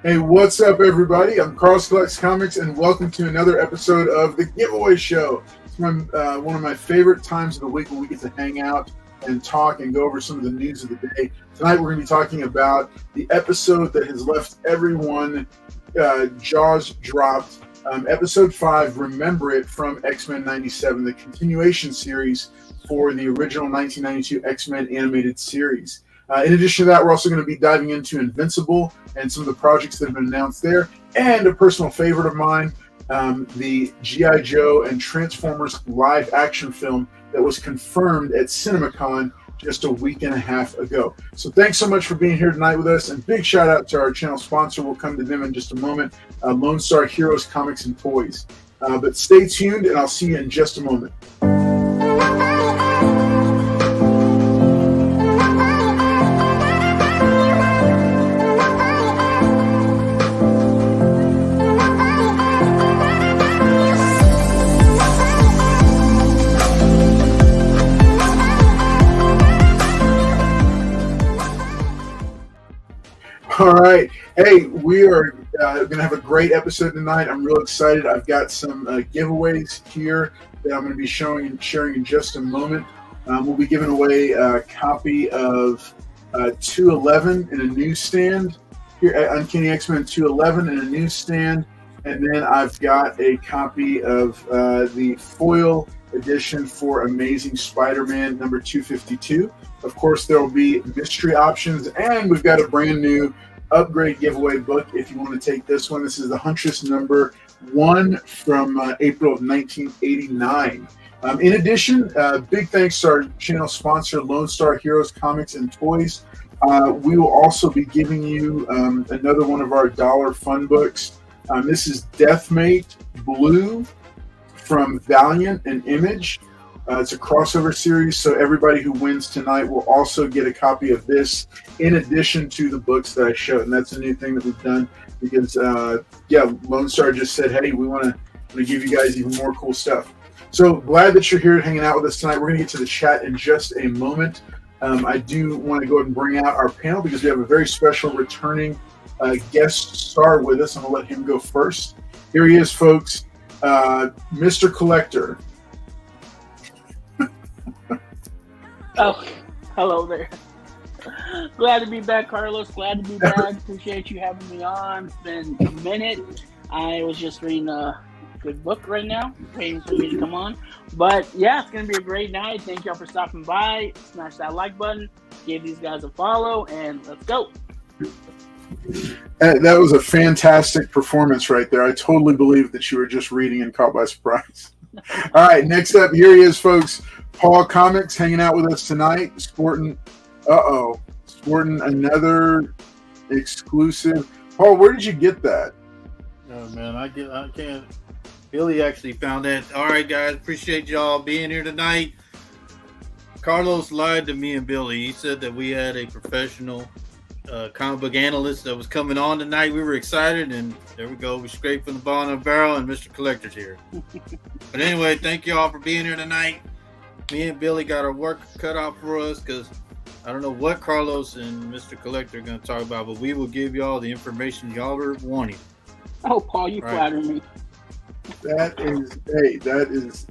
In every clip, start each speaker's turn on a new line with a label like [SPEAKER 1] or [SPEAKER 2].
[SPEAKER 1] Hey, what's up, everybody? I'm Carlos Collects Comics, and welcome to another episode of The Giveaway Show. It's one of my favorite times of the week when we get to hang out and talk and go over some of the news of the day. Tonight, we're going to be talking about the episode that has left everyone jaws dropped. Episode 5, Remember It, from X-Men 97, the continuation series for the original 1992 X-Men animated series. In addition to that, we're also going to be diving into Invincible and some of the projects that have been announced there, and a personal favorite of mine, the G.I. Joe and Transformers live action film that was confirmed at CinemaCon just a week and a half ago. So thanks so much for being here tonight with us, and big shout out to our channel sponsor. We'll come to them in just a moment, Lone Star Heroes Comics and Toys. But stay tuned, and I'll see you in just a moment. All right. Hey, we are going to have a great episode tonight. I'm real excited. I've got some giveaways here that I'm going to be sharing in just a moment. We'll be giving away a copy of 211 in a newsstand here at Uncanny X-Men 211 in a newsstand. And then I've got a copy of the foil edition for Amazing Spider-Man number 252. Of course, there will be mystery options, and we've got a brand new upgrade giveaway book if you want to take this one. This is the Huntress number 1 from April of 1989. In addition, big thanks to our channel sponsor, Lone Star Heroes Comics and Toys. We will also be giving you another one of our dollar fun books. This is Deathmate Blue from Valiant and Image. It's a crossover series, so everybody who wins tonight will also get a copy of this in addition to the books that I showed. And that's a new thing that we've done because, Lone Star just said, hey, we want to give you guys even more cool stuff. So glad that you're here hanging out with us tonight. We're going to get to the chat in just a moment. I do want to go ahead and bring out our panel because we have a very special returning guest star with us. I'm going to let him go first. Here he is, folks. Mr. Collector.
[SPEAKER 2] Oh, hello there. Glad to be back, Carlos. Glad to be back. Appreciate you having me on. It's been a minute. I was just reading a good book right now, waiting for you to come on. But yeah, it's going to be a great night. Thank y'all for stopping by. Smash that like button. Give these guys a follow, and let's go.
[SPEAKER 1] That was a fantastic performance right there. I totally believe that you were just reading and caught by surprise. All right, next up, here he is, folks. Paul Comics hanging out with us tonight, sporting another exclusive. Paul, where did you get that?
[SPEAKER 3] Oh man, I can't. Billy actually found that. All right, guys, appreciate y'all being here tonight. Carlos lied to me and Billy. He said that we had a professional comic book analyst that was coming on tonight. We were excited, and there we go. We scraped from the bottom of the barrel, and Mr. Collector's here. But anyway, thank you all for being here tonight. Me and Billy got our work cut out for us because I don't know what Carlos and Mr. Collector are going to talk about, but we will give y'all the information y'all are wanting.
[SPEAKER 2] Oh, Paul, you flatter me.
[SPEAKER 1] That is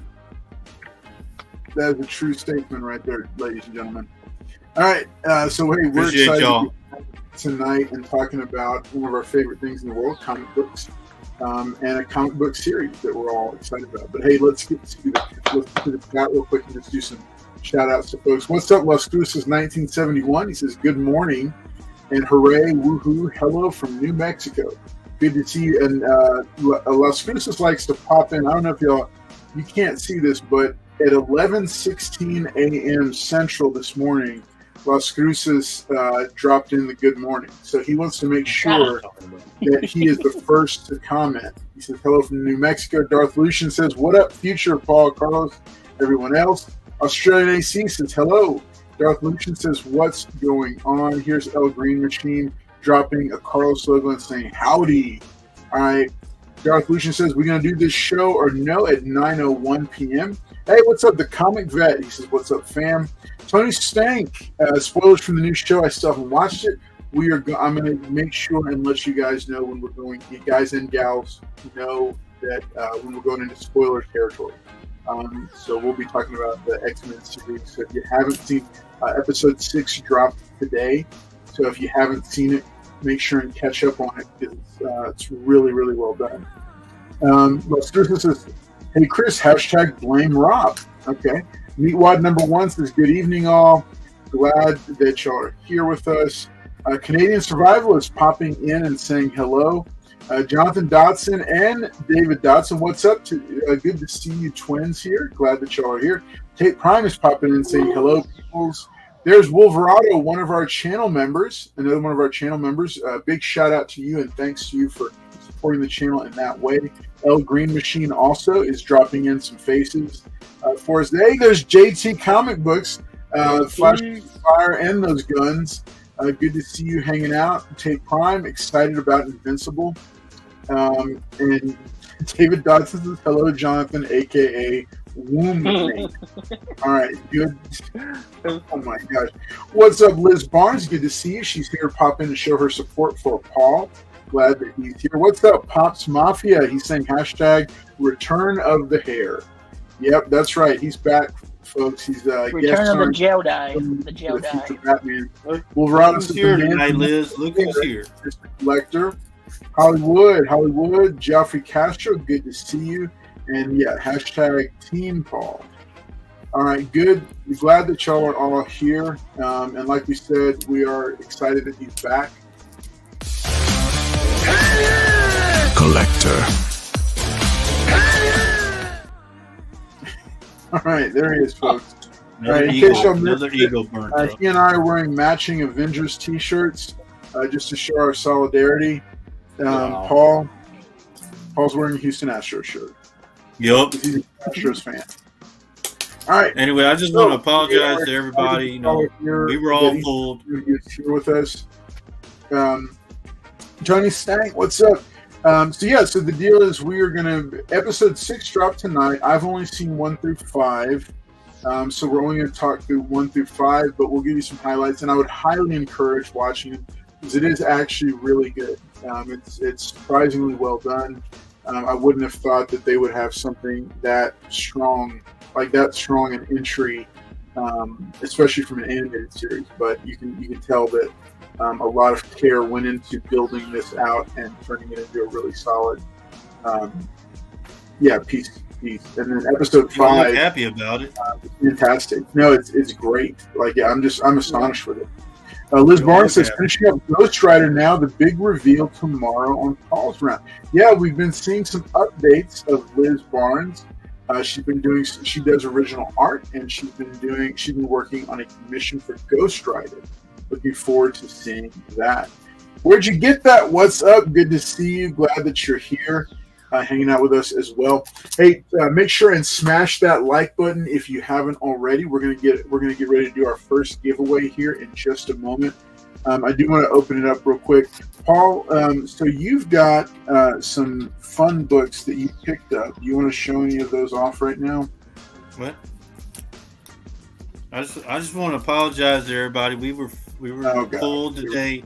[SPEAKER 1] a true statement right there, ladies and gentlemen. All right, so hey, we're
[SPEAKER 3] Appreciate
[SPEAKER 1] excited
[SPEAKER 3] y'all
[SPEAKER 1] tonight and talking about one of our favorite things in the world, comic books, and a comic book series that we're all excited about. But hey, let's get to the chat real quick and just do some shout outs to folks. What's up, Las Cruces 1971? He says, good morning and hooray, woohoo, hello from New Mexico. Good to see you. And Las Cruces likes to pop in. I don't know if you can't see this, but at 11:16 a.m. Central this morning, Las Cruces dropped in the good morning. So he wants to make sure that he is the first to comment. He says, hello from New Mexico. Darth Lucian says, what up, future Paul, Carlos, everyone else. Australian AC says, hello. Darth Lucian says, what's going on? Here's El Green Machine dropping a Carlos logo and saying, howdy. All right. Darth Lucian says, we're going to do this show or no at 9:01 p.m. Hey, what's up? The Comic Vet. He says, what's up, fam? Tony Stank. Spoilers from the new show. I still haven't watched it. I'm going to make sure and let you guys know when we're going. You guys and gals know that when we're going into spoiler territory. So we'll be talking about the X-Men series. So if you haven't seen episode 6 dropped today, so if you haven't seen it, make sure and catch up on it because it's really, really well done. This says, hey Chris, hashtag blame Rob. Okay. Meatwad number 1 says, good evening all. Glad that y'all are here with us. Canadian Survivalist popping in and saying hello. Jonathan Dotson and David Dotson, what's up? Good to see you twins here. Glad that y'all are here. Tate Prime is popping in and saying hello, peoples. There's Wolverado, one of our channel members, another one of our channel members. Big shout out to you and thanks to you for supporting the channel in that way. L Green Machine also is dropping in some faces for us. Hey, there's JT Comic Books, Flash Fire and those guns. Good to see you hanging out. Tate Prime, excited about Invincible. And David Dodson says, hello, Jonathan, a.k.a. Womb Mate. All right, good. Oh, my gosh. What's up, Liz Barnes? Good to see you. She's here to pop in to show her support for Paul. Glad that he's here. What's up, Pops Mafia? He's saying hashtag Return of the Hair. Yep, that's right. He's back, folks. He's
[SPEAKER 2] Return of the Jedi. The Jedi.
[SPEAKER 1] Batman. Wolverado's
[SPEAKER 3] here tonight, Liz. Look who's here.
[SPEAKER 1] Collector. Hollywood. Geoffrey Castro. Good to see you. And yeah, hashtag Team Paul. All right, good. We're glad that y'all are all here. And like we said, we are excited that he's back.
[SPEAKER 4] Collector.
[SPEAKER 1] All right, there he is, folks.
[SPEAKER 3] Another ego burnt up.
[SPEAKER 1] He and I are wearing matching Avengers t-shirts just to show our solidarity. Wow. Paul's wearing a Houston Astros shirt.
[SPEAKER 3] Yup.
[SPEAKER 1] He's an Astros fan. All right.
[SPEAKER 3] Anyway, I just want to apologize to everybody. You know, we were all fooled.
[SPEAKER 1] He's here with us. Johnny Stank, what's up? So the deal is we are going to, episode 6 dropped tonight. I've only seen 1 through 5. So we're only going to talk through 1 through 5, but we'll give you some highlights. And I would highly encourage watching it because it is actually really good. It's surprisingly well done. I wouldn't have thought that they would have something that strong an entry, especially from an animated series. But you can tell that a lot of care went into building this out and turning it into a really solid, piece. And then episode 5,
[SPEAKER 3] I'm happy about it.
[SPEAKER 1] Fantastic. No, it's great. I'm astonished with it. Liz Barnes says, finishing up Ghost Rider now, the big reveal tomorrow on Paul's Round. Yeah, we've been seeing some updates of Liz Barnes. She does original art, and she's been working on a commission for Ghost Rider. Looking forward to seeing that. Where'd you get that? What's up? Good to see you. Glad that you're here, hanging out with us as well. Hey, make sure and smash that like button if you haven't already. We're gonna get ready to do our first giveaway here in just a moment. I do want to open it up real quick, Paul. So you've got some fun books that you picked up. Do you want to show any of those off right now?
[SPEAKER 3] What? I just want to apologize to everybody. We were pulled today,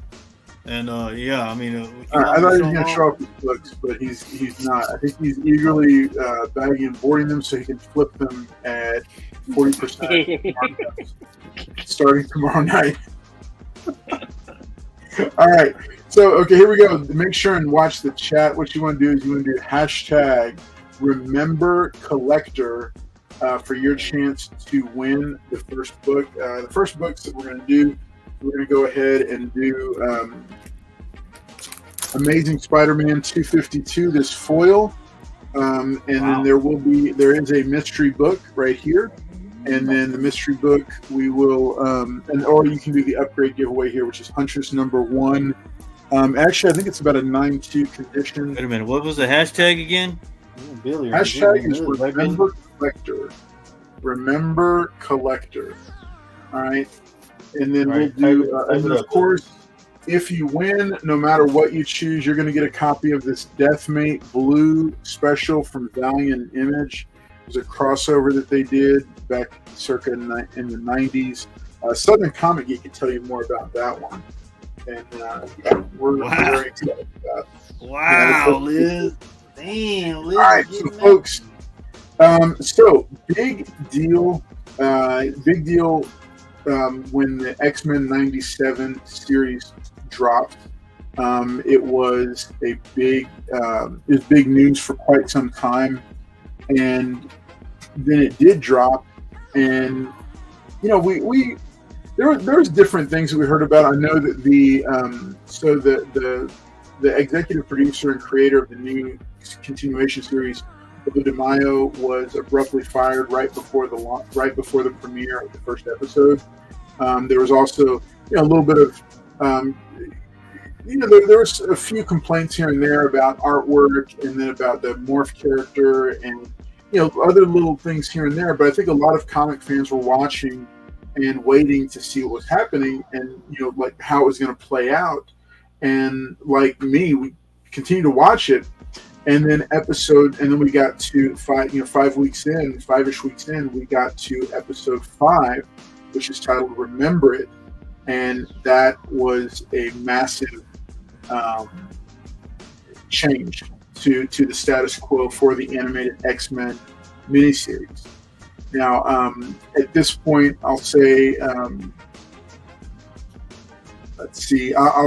[SPEAKER 3] and
[SPEAKER 1] I thought he was going to show off his books, but he's not. I think he's eagerly bagging and boarding them so he can flip them at 40% starting tomorrow night. All right. So, okay, here we go. Make sure and watch the chat. What you want to do is you want to do hashtag Remember Collector for your chance to win the first book. The first books that we're going to go ahead and do Amazing Spider-Man 252, this foil. And then there is a mystery book right here. And then the mystery book, we will, or you can do the upgrade giveaway here, which is Huntress number 1. Actually, I think it's about a 9.2 condition.
[SPEAKER 3] Wait a minute, what was the hashtag again?
[SPEAKER 4] Billy,
[SPEAKER 1] hashtag is Remember Collector. Remember Collector. All right. And then we'll do, and of course, if you win, no matter what you choose, you're going to get a copy of this Deathmate Blue special from Valiant Image. It was a crossover that they did back circa in the 90s. Southern Comic Geek can tell you more about that one. And yeah, we're
[SPEAKER 3] Wow.
[SPEAKER 1] very excited about it.
[SPEAKER 3] Wow, Liz. Damn, Liz.
[SPEAKER 1] All right, so folks. So big deal when the X-Men '97 series dropped. It was big news for quite some time, and then it did drop, and there's different things that we heard about. I know that the executive producer and creator of the new continuation series, Lou DeMaio, was abruptly fired right before the premiere of the first episode. There was also a little bit of there was a few complaints here and there about artwork, and then about the morph character, and other little things here and there. But I think a lot of comic fans were watching and waiting to see what was happening, and like how it was going to play out. And like me, we continued to watch it, and then we got to 5 weeks in, 5-ish weeks in, we got to episode 5, which is titled "Remember It," and that was a massive change to the status quo for the animated X-Men miniseries. Now, at this point, I'll say, I'll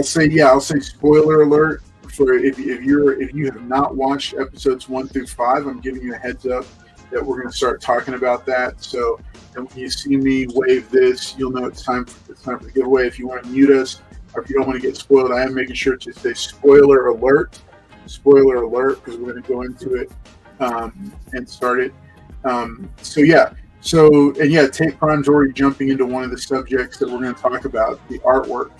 [SPEAKER 1] say spoiler alert for if you have not watched episodes 1 through 5. I'm giving you a heads up that we're going to start talking about that. So, and when you see me wave this, you'll know it's time for the giveaway. If you want to mute us, or if you don't want to get spoiled, I am making sure to say spoiler alert, because we're going to go into it and start it. Tate Prime's already jumping into one of the subjects that we're going to talk about, the artwork,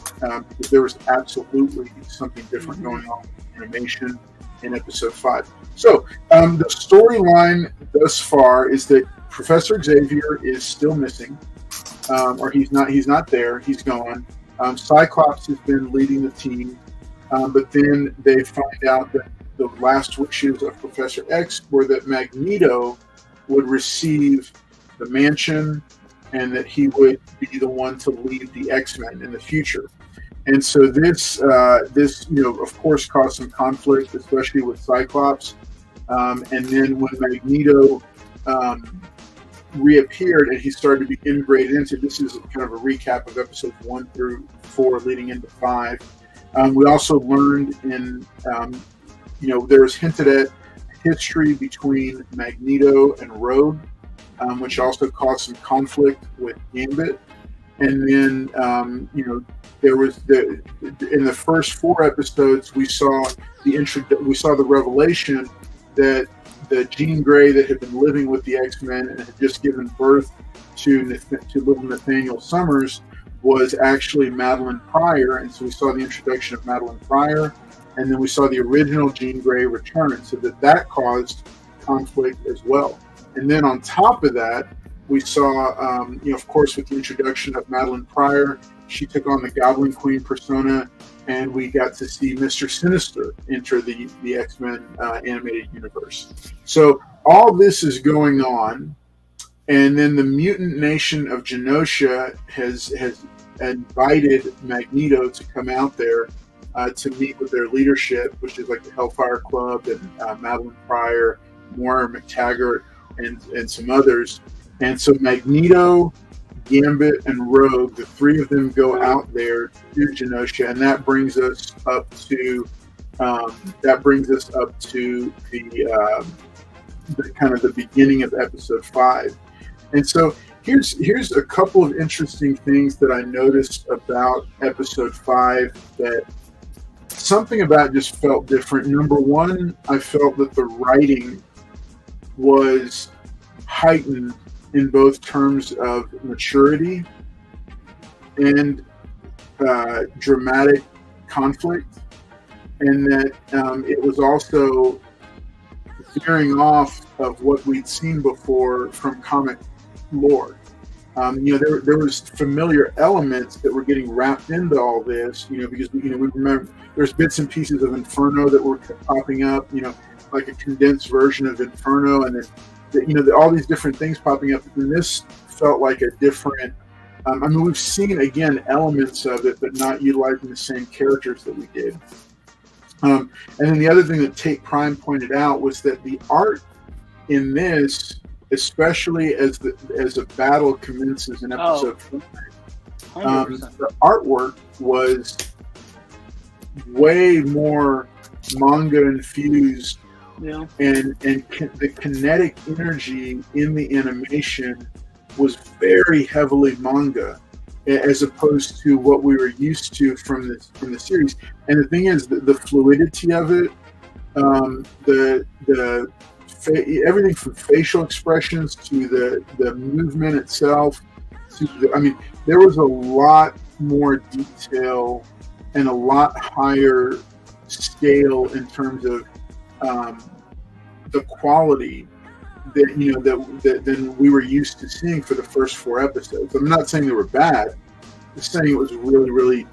[SPEAKER 1] because there was absolutely something different going on with animation in episode 5. So the storyline thus far is that Professor Xavier is still missing, or he's not there, he's gone. Cyclops has been leading the team, but then they find out that the last wishes of Professor X were that Magneto would receive the mansion, and that he would be the one to lead the X-Men in the future. And so this of course caused some conflict, especially with Cyclops. And then when Magneto reappeared and he started to be integrated into, this is kind of a recap of episodes 1 through 4 leading into 5. We also learned there was hinted at history between Magneto and Rogue, which also caused some conflict with Gambit. And then, there was in the first 4 episodes, we saw the revelation that the Jean Grey that had been living with the X-Men and had just given birth to little Nathaniel Summers was actually Madeline Pryor. And so we saw the introduction of Madeline Pryor, and then we saw the original Jean Grey return, so that caused conflict as well. And then on top of that, we saw, of course, with the introduction of Madeline Pryor, she took on the Goblin Queen persona, and we got to see Mr. Sinister enter the X-Men animated universe. So all this is going on, and then the mutant nation of Genosha has invited Magneto to come out there to meet with their leadership, which is like the Hellfire Club and Madeline Pryor, Moira McTaggart, and some others. And so Magneto, Gambit, and Rogue, the 3 of them go out there to Genosha, and that brings us up to the kind of the beginning of episode 5. And so here's a couple of interesting things that I noticed about episode 5 that something about just felt different. Number one, I felt that the writing was heightened in both terms of maturity and dramatic conflict, and that it was also veering off of what we'd seen before from comic lore. There was familiar elements that were getting wrapped into all this, because we remember there's bits and pieces of Inferno that were popping up, like a condensed version of Inferno, and then all these different things popping up. And this felt like a different I mean, we've seen, again, elements of it, but not utilizing the same characters that we did. And then the other thing that Tate Prime pointed out was that the art in this, especially as a battle commences in episode 5, the artwork was way more manga infused, and the kinetic energy in the animation was very heavily manga, as opposed to what we were used to from the series. And the thing is, the fluidity of it, everything from facial expressions to the movement itself, there was a lot more detail and a lot higher scale in terms of the quality that than we were used to seeing for the first 4 episodes. I'm not saying they were bad. I'm just saying it was really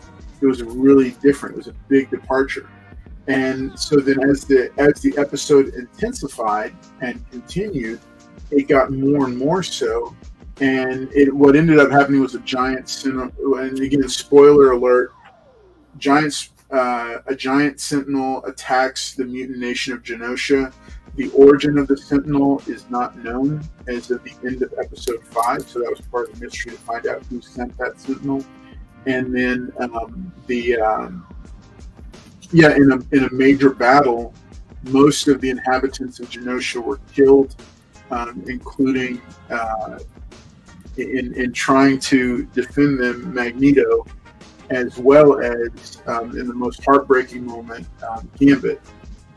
[SPEAKER 1] different. It was a big departure. And so then as the episode intensified and continued, it got more and more so. And what ended up happening was a giant sentinel, and again, spoiler alert, a giant sentinel attacks the mutant nation of Genosha. The origin of the Sentinel is not known as of the end of episode 5, so that was part of the mystery to find out who sent that Sentinel. And then in a major battle, most of the inhabitants of Genosha were killed, including in trying to defend them, Magneto, as well as in the most heartbreaking moment, Gambit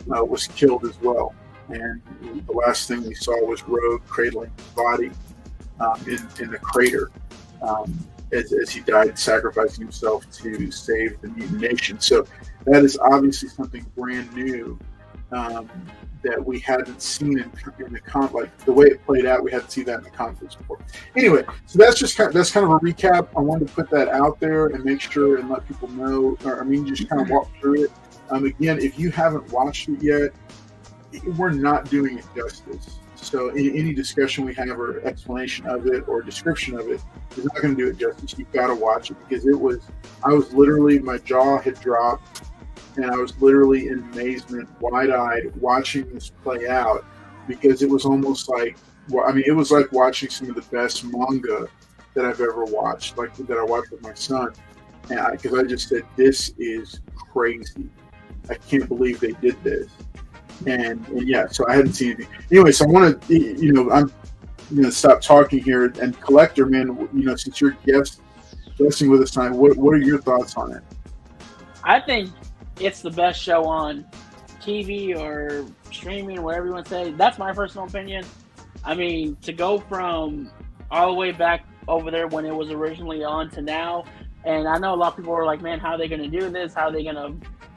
[SPEAKER 1] was killed as well. And the last thing we saw was Rogue cradling his body in the crater as he died, sacrificing himself to save the mutant nation. So that is obviously something brand new that we hadn't seen in the like the way it played out. We hadn't seen that in the conflicts before. Anyway, so that's kind of a recap. I wanted to put that out there and make sure and let people know. Just kind of walk through it. Again, if you haven't watched it yet, we're not doing it justice. So any discussion we have or explanation of it or description of it is not going to do it justice. You've got to watch it, because I was literally, my jaw had dropped, and I was literally in amazement, wide-eyed, watching this play out, because it was almost like, it was like watching some of the best manga that I've ever watched, like that I watched with my son, because I just said, this is crazy. I can't believe they did this. And yeah, so I hadn't seen anything. Anyway, so I want to, I'm going to stop talking here. And Collector, man, since you're guesting with us tonight, what are your thoughts on it?
[SPEAKER 2] I think it's the best show on TV or streaming, whatever you want to say. That's my personal opinion. To go from all the way back over there when it was originally on to now, and I know a lot of people were like, man, how are they going to do this? How are they going to,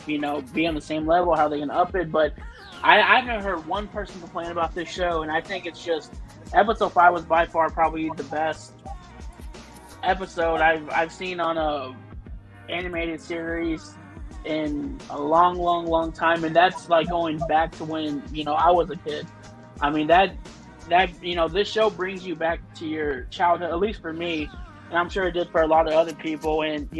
[SPEAKER 2] be on the same level? How are they going to up it? But I haven't heard one person complain about this show, and I think it's just episode 5 was by far probably the best episode I've seen on a animated series in a long time, and that's like going back to when I was a kid. This show brings you back to your childhood, at least for me, and I'm sure it did for a lot of other people. And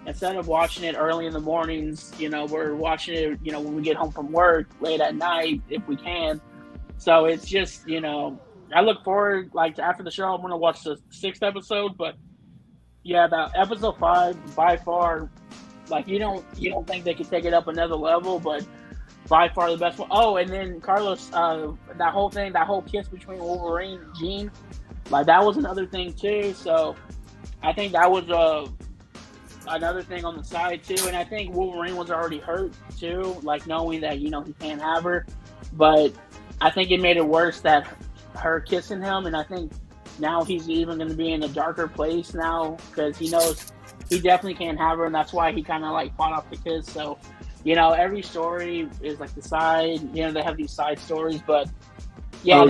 [SPEAKER 2] instead of watching it early in the mornings, we're watching it, when we get home from work, late at night, if we can. So it's just, I look forward, like, after the show, I'm going to watch the 6th episode. But, yeah, that episode 5, by far, like, you don't think they could take it up another level, but by far the best one. Oh, and then, Carlos, that whole kiss between Wolverine and Jean, like, that was another thing, too. So I think that was another thing on the side too. And I think Wolverine was already hurt too, like knowing that he can't have her, but I think it made it worse that her kissing him. And I think now he's even going to be in a darker place now, because he knows he definitely can't have her, and that's why he kind of like fought off the kiss. So every story is like the side, they have these side stories, but so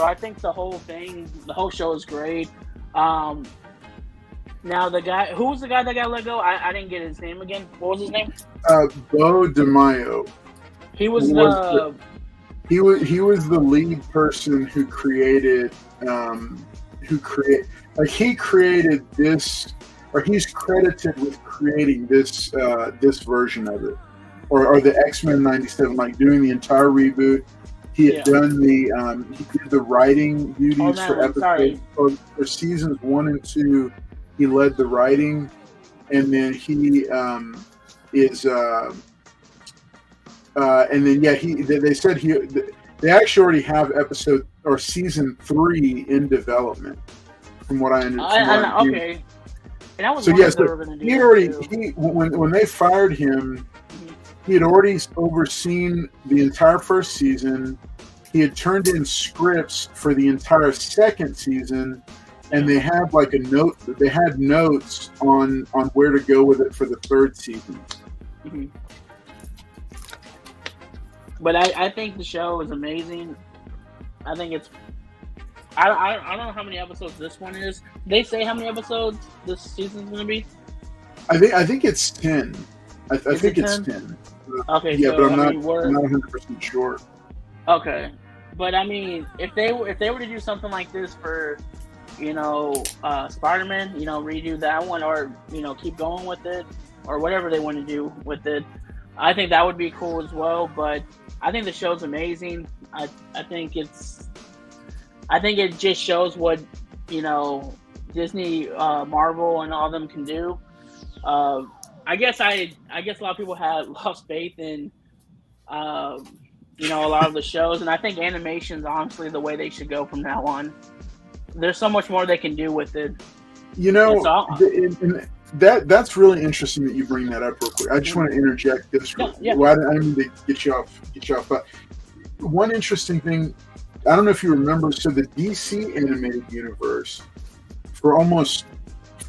[SPEAKER 2] I think the whole show is great. Now, who was the guy that got let go? I didn't get his name again. What was his name?
[SPEAKER 1] Bo DeMaio.
[SPEAKER 2] He was
[SPEAKER 1] he was the lead person who created who he created this, or he's credited with creating this this version of it, or the X-Men '97, like doing the entire reboot. He had done the he did the writing duties for episodes for seasons 1 and 2. He led the writing, and then he is and then they said they actually already have episode or season 3 in development, from what I understand.
[SPEAKER 2] Okay. And I was
[SPEAKER 1] so yes,
[SPEAKER 2] they were going to do
[SPEAKER 1] he already when they fired him, he had already overseen the entire first season. He had turned in scripts for the entire second season, and they had like a note. They had notes on where to go with it for the third season.
[SPEAKER 2] Mm-hmm. But I think the show is amazing. I think it's. I don't know how many episodes this one is. They say how many episodes this season's going to be?
[SPEAKER 1] I think it's 10. I think it's 10.
[SPEAKER 2] Okay.
[SPEAKER 1] Yeah,
[SPEAKER 2] so,
[SPEAKER 1] but I'm not 100% sure.
[SPEAKER 2] Okay, but I mean, if they were to do something like this for, Spider-Man, redo that one, or keep going with it, or whatever they want to do with it, I think that would be cool as well. But I think the show's amazing. I think it just shows what Disney, Marvel, and all of them can do. I guess a lot of people had lost faith in a lot of the shows, and I think animation's honestly the way they should go from now on. There's so much more they can do with it.
[SPEAKER 1] That's really interesting that you bring that up real quick. I just want to interject this.
[SPEAKER 2] Yeah.
[SPEAKER 1] Well, I didn't mean to get you off. But one interesting thing, I don't know if you remember, so the DC animated universe for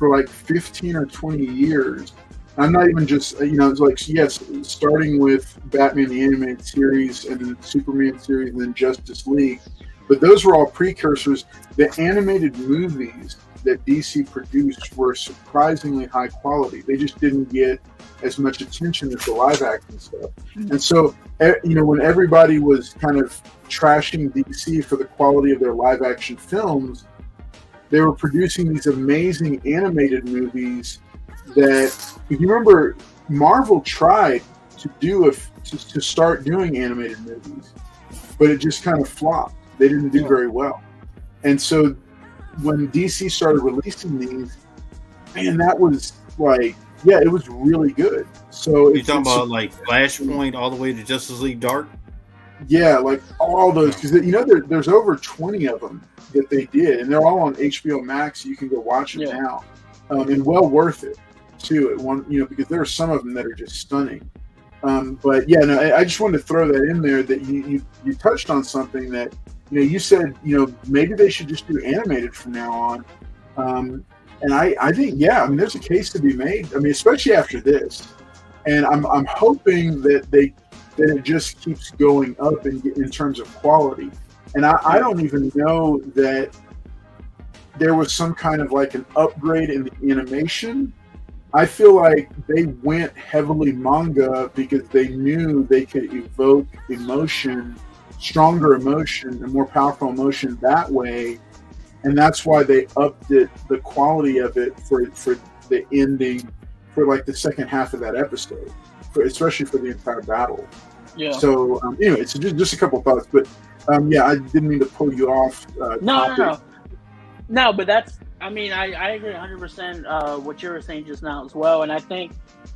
[SPEAKER 1] like 15 or 20 years. I'm not even just, it's like, yes, starting with Batman the Animated Series and then Superman series and then Justice League. But those were all precursors. The animated movies that DC produced were surprisingly high quality. They just didn't get as much attention as the live action stuff. And so, when everybody was kind of trashing DC for the quality of their live action films, they were producing these amazing animated movies that, if you remember, Marvel tried to start doing animated movies, but it just kind of flopped. They didn't do very well. And so when DC started releasing these, man, that was like, it was really good. So
[SPEAKER 3] you're talking about like Flashpoint all the way to Justice League Dark?
[SPEAKER 1] Yeah, like all those, because there's over 20 of them that they did, and they're all on HBO Max. So you can go watch them now, and well worth it too. Because there are some of them that are just stunning. But I just wanted to throw that in there, that you touched on something that you said maybe they should just do animated from now on. And I think there's a case to be made. I mean, especially after this, and I'm hoping that it just keeps going up in terms of quality. And I don't even know that there was some kind of like an upgrade in the animation. I feel like they went heavily manga because they knew they could evoke emotion, stronger emotion, and more powerful emotion that way. And that's why they upped the quality of it for the ending, for like the second half of that episode, especially for the entire battle.
[SPEAKER 2] Yeah.
[SPEAKER 1] So anyway, it's just a couple thoughts, but I didn't mean to pull you off. No,
[SPEAKER 2] but that's. I mean, I agree 100% what you were saying just now as well. And I think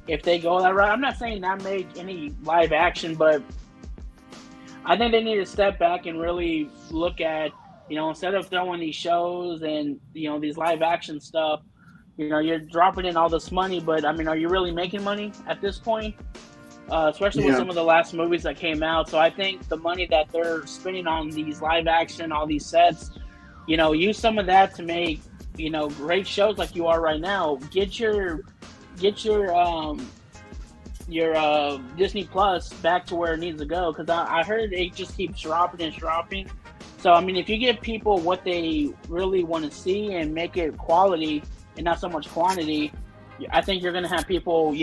[SPEAKER 2] if they go that route, I'm not saying not make any live action, but I think they need to step back and really look at, instead of throwing these shows and, these live action stuff, you're dropping in all this money, but I mean, are you really making money at this point? Especially with some of the last movies that came out. So I think the money that they're spending on these live action, all these sets, use some of that to make, great shows like you are right now. Get your Disney Plus back to where it needs to go, because I heard it just keeps dropping. So I mean, if you give people what they really want to see and make it quality and not so much quantity, I think you're going to have people,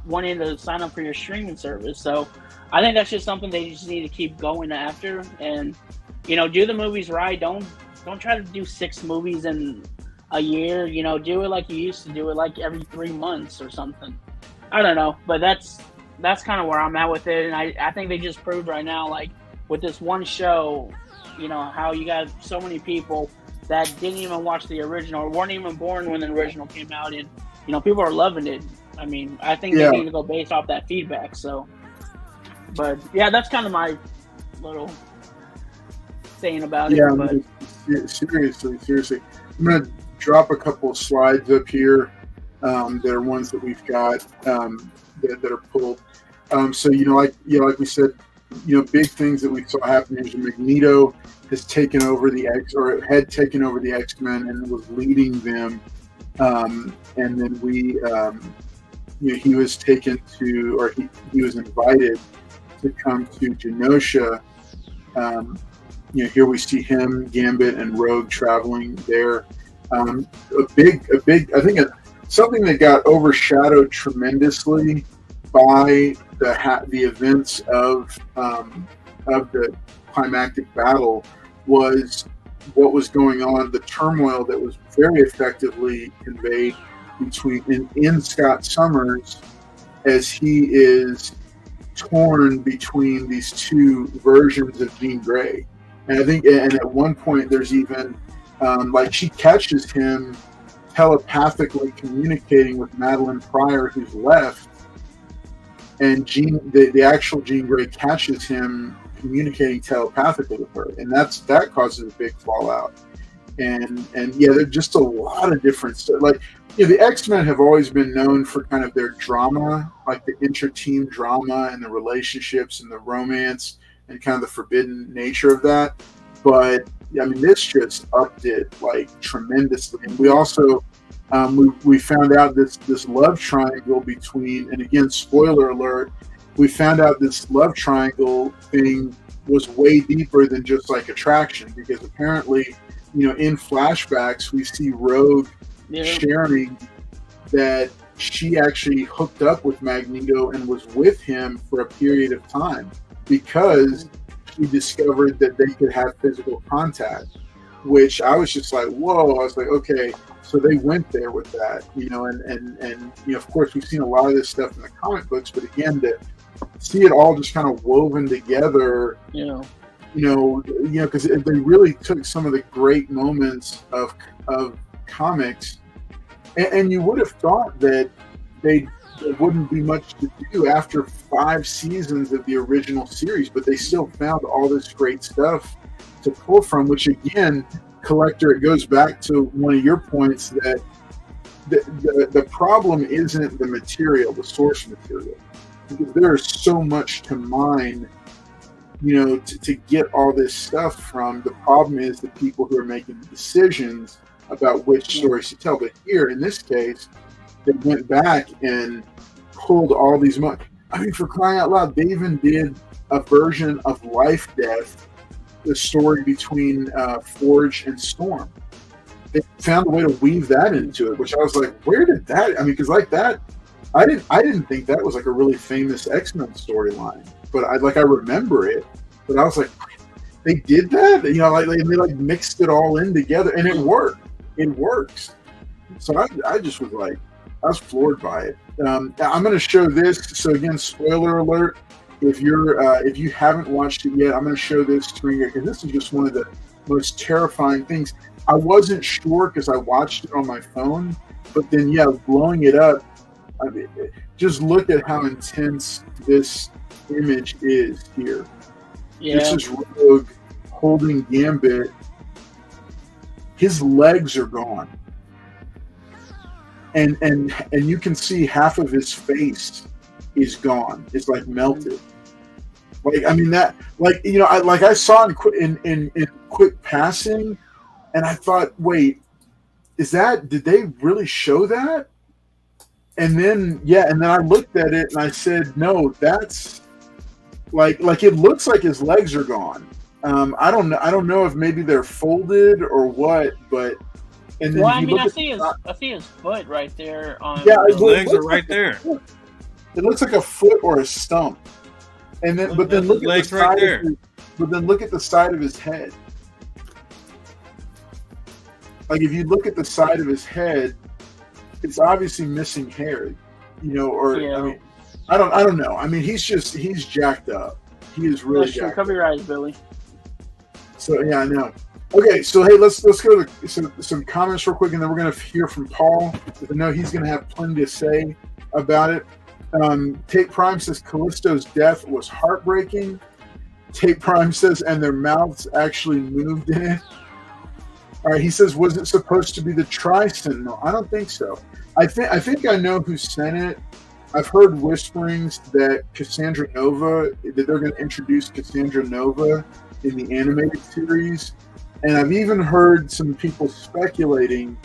[SPEAKER 2] wanting to sign up for your streaming service. So I think that's just something they just need to keep going after, and do the movies right. Don't don't try to do 6 movies in a year. You know, do it like you used to do it, like every 3 months or something. I don't know, but that's kind of where I'm at with it, and I think they just proved right now, like with this one show, you know, how you got so many people that didn't even watch the original or weren't even born when the original came out, and you know, people are loving it. I mean, I think they need to go based off that feedback. So, but yeah, that's kind of my little saying about it. But
[SPEAKER 1] seriously, I'm gonna drop a couple of slides up here. That are ones that we've got that are pulled. So like we said, big things that we saw happen is Magneto has taken over had taken over the X-Men and was leading them, and then he was taken to, or he was invited to come to Genosha. Here we see him, Gambit, and Rogue traveling there. Something that got overshadowed tremendously by the events of the climactic battle was what was going on, the turmoil that was very effectively conveyed in Scott Summers as he is torn between these two versions of Jean Grey. And I think, and at one point there's even she catches him telepathically communicating with Madeline Pryor, who's left, and the actual Jean Grey catches him communicating telepathically with her, and that causes a big fallout. And there's just a lot of different stuff. The X-Men have always been known for kind of their drama, like the inter-team drama and the relationships and the romance and kind of the forbidden nature of that. But I mean, this just upped it tremendously. And we also we found out this love triangle between, and again, spoiler alert, we found out this love triangle thing was way deeper than just attraction, because apparently, in flashbacks we see Rogue sharing that she actually hooked up with Magneto and was with him for a period of time because she discovered that they could have physical contact, which I was just like, whoa. I was like, okay, so they went there with that, and of course we've seen a lot of this stuff in the comic books, but again, to see it all just kind of woven together, because they really took some of the great moments of comics, and you would have thought that there wouldn't be much to do after 5 seasons of the original series, but they still found all this great stuff to pull from, which again, Collector, it goes back to one of your points that the problem isn't the material, the source material, because there is so much to mine, to get all this stuff from. The problem is the people who are making the decisions about which stories to tell. But here, in this case, they went back and pulled all these. I mean, for crying out loud, they even did a version of Life Death, the story between Forge and Storm. They found a way to weave that into it, which I was like, where did that? I mean, because that, I didn't think that was a really famous X-Men storyline, but I remember it. But I was like, they did that, they mixed it all in together, and it worked. It works. So I just was I was floored by it. I'm going to show this. So again, spoiler alert. If you haven't watched it yet, I'm going to show this screen here, because this is just one of the most terrifying things. I wasn't sure because I watched it on my phone, but then blowing it up. I mean, just look at how intense this image is here. Yeah. This is Rogue holding Gambit. His legs are gone, and you can see half of his face is gone. It's melted. I mean that, I saw in quick passing, and I thought, wait, did they really show that? And then I looked at it and I said, no, that's it looks like his legs are gone. I don't know if maybe they're folded or what, but and then
[SPEAKER 2] I see his foot right there on
[SPEAKER 3] his legs are right there.
[SPEAKER 1] It looks like a foot or a stump. And then but then look at the side right there. But then look at the side of his head. like if you look at the side of his head, it's obviously missing hair, or
[SPEAKER 2] Yeah.
[SPEAKER 1] I mean, I don't know. I mean, he's jacked up. He is really
[SPEAKER 2] Sure,
[SPEAKER 1] jacked
[SPEAKER 2] cover
[SPEAKER 1] up.
[SPEAKER 2] your eyes, Billy.
[SPEAKER 1] So yeah, I know. Okay, so hey, let's go to some comments real quick, and then we're gonna hear from Paul. I know he's gonna have plenty to say about it. Tate Prime says Callisto's death was heartbreaking. Tate Prime says, and their mouths actually moved in it. All right, he says, was it supposed to be the Tri-Sentinel? I don't think so. I think I know who sent it. I've heard whisperings that Cassandra Nova, that they're going to introduce Cassandra Nova in the animated series. And I've even heard some people speculating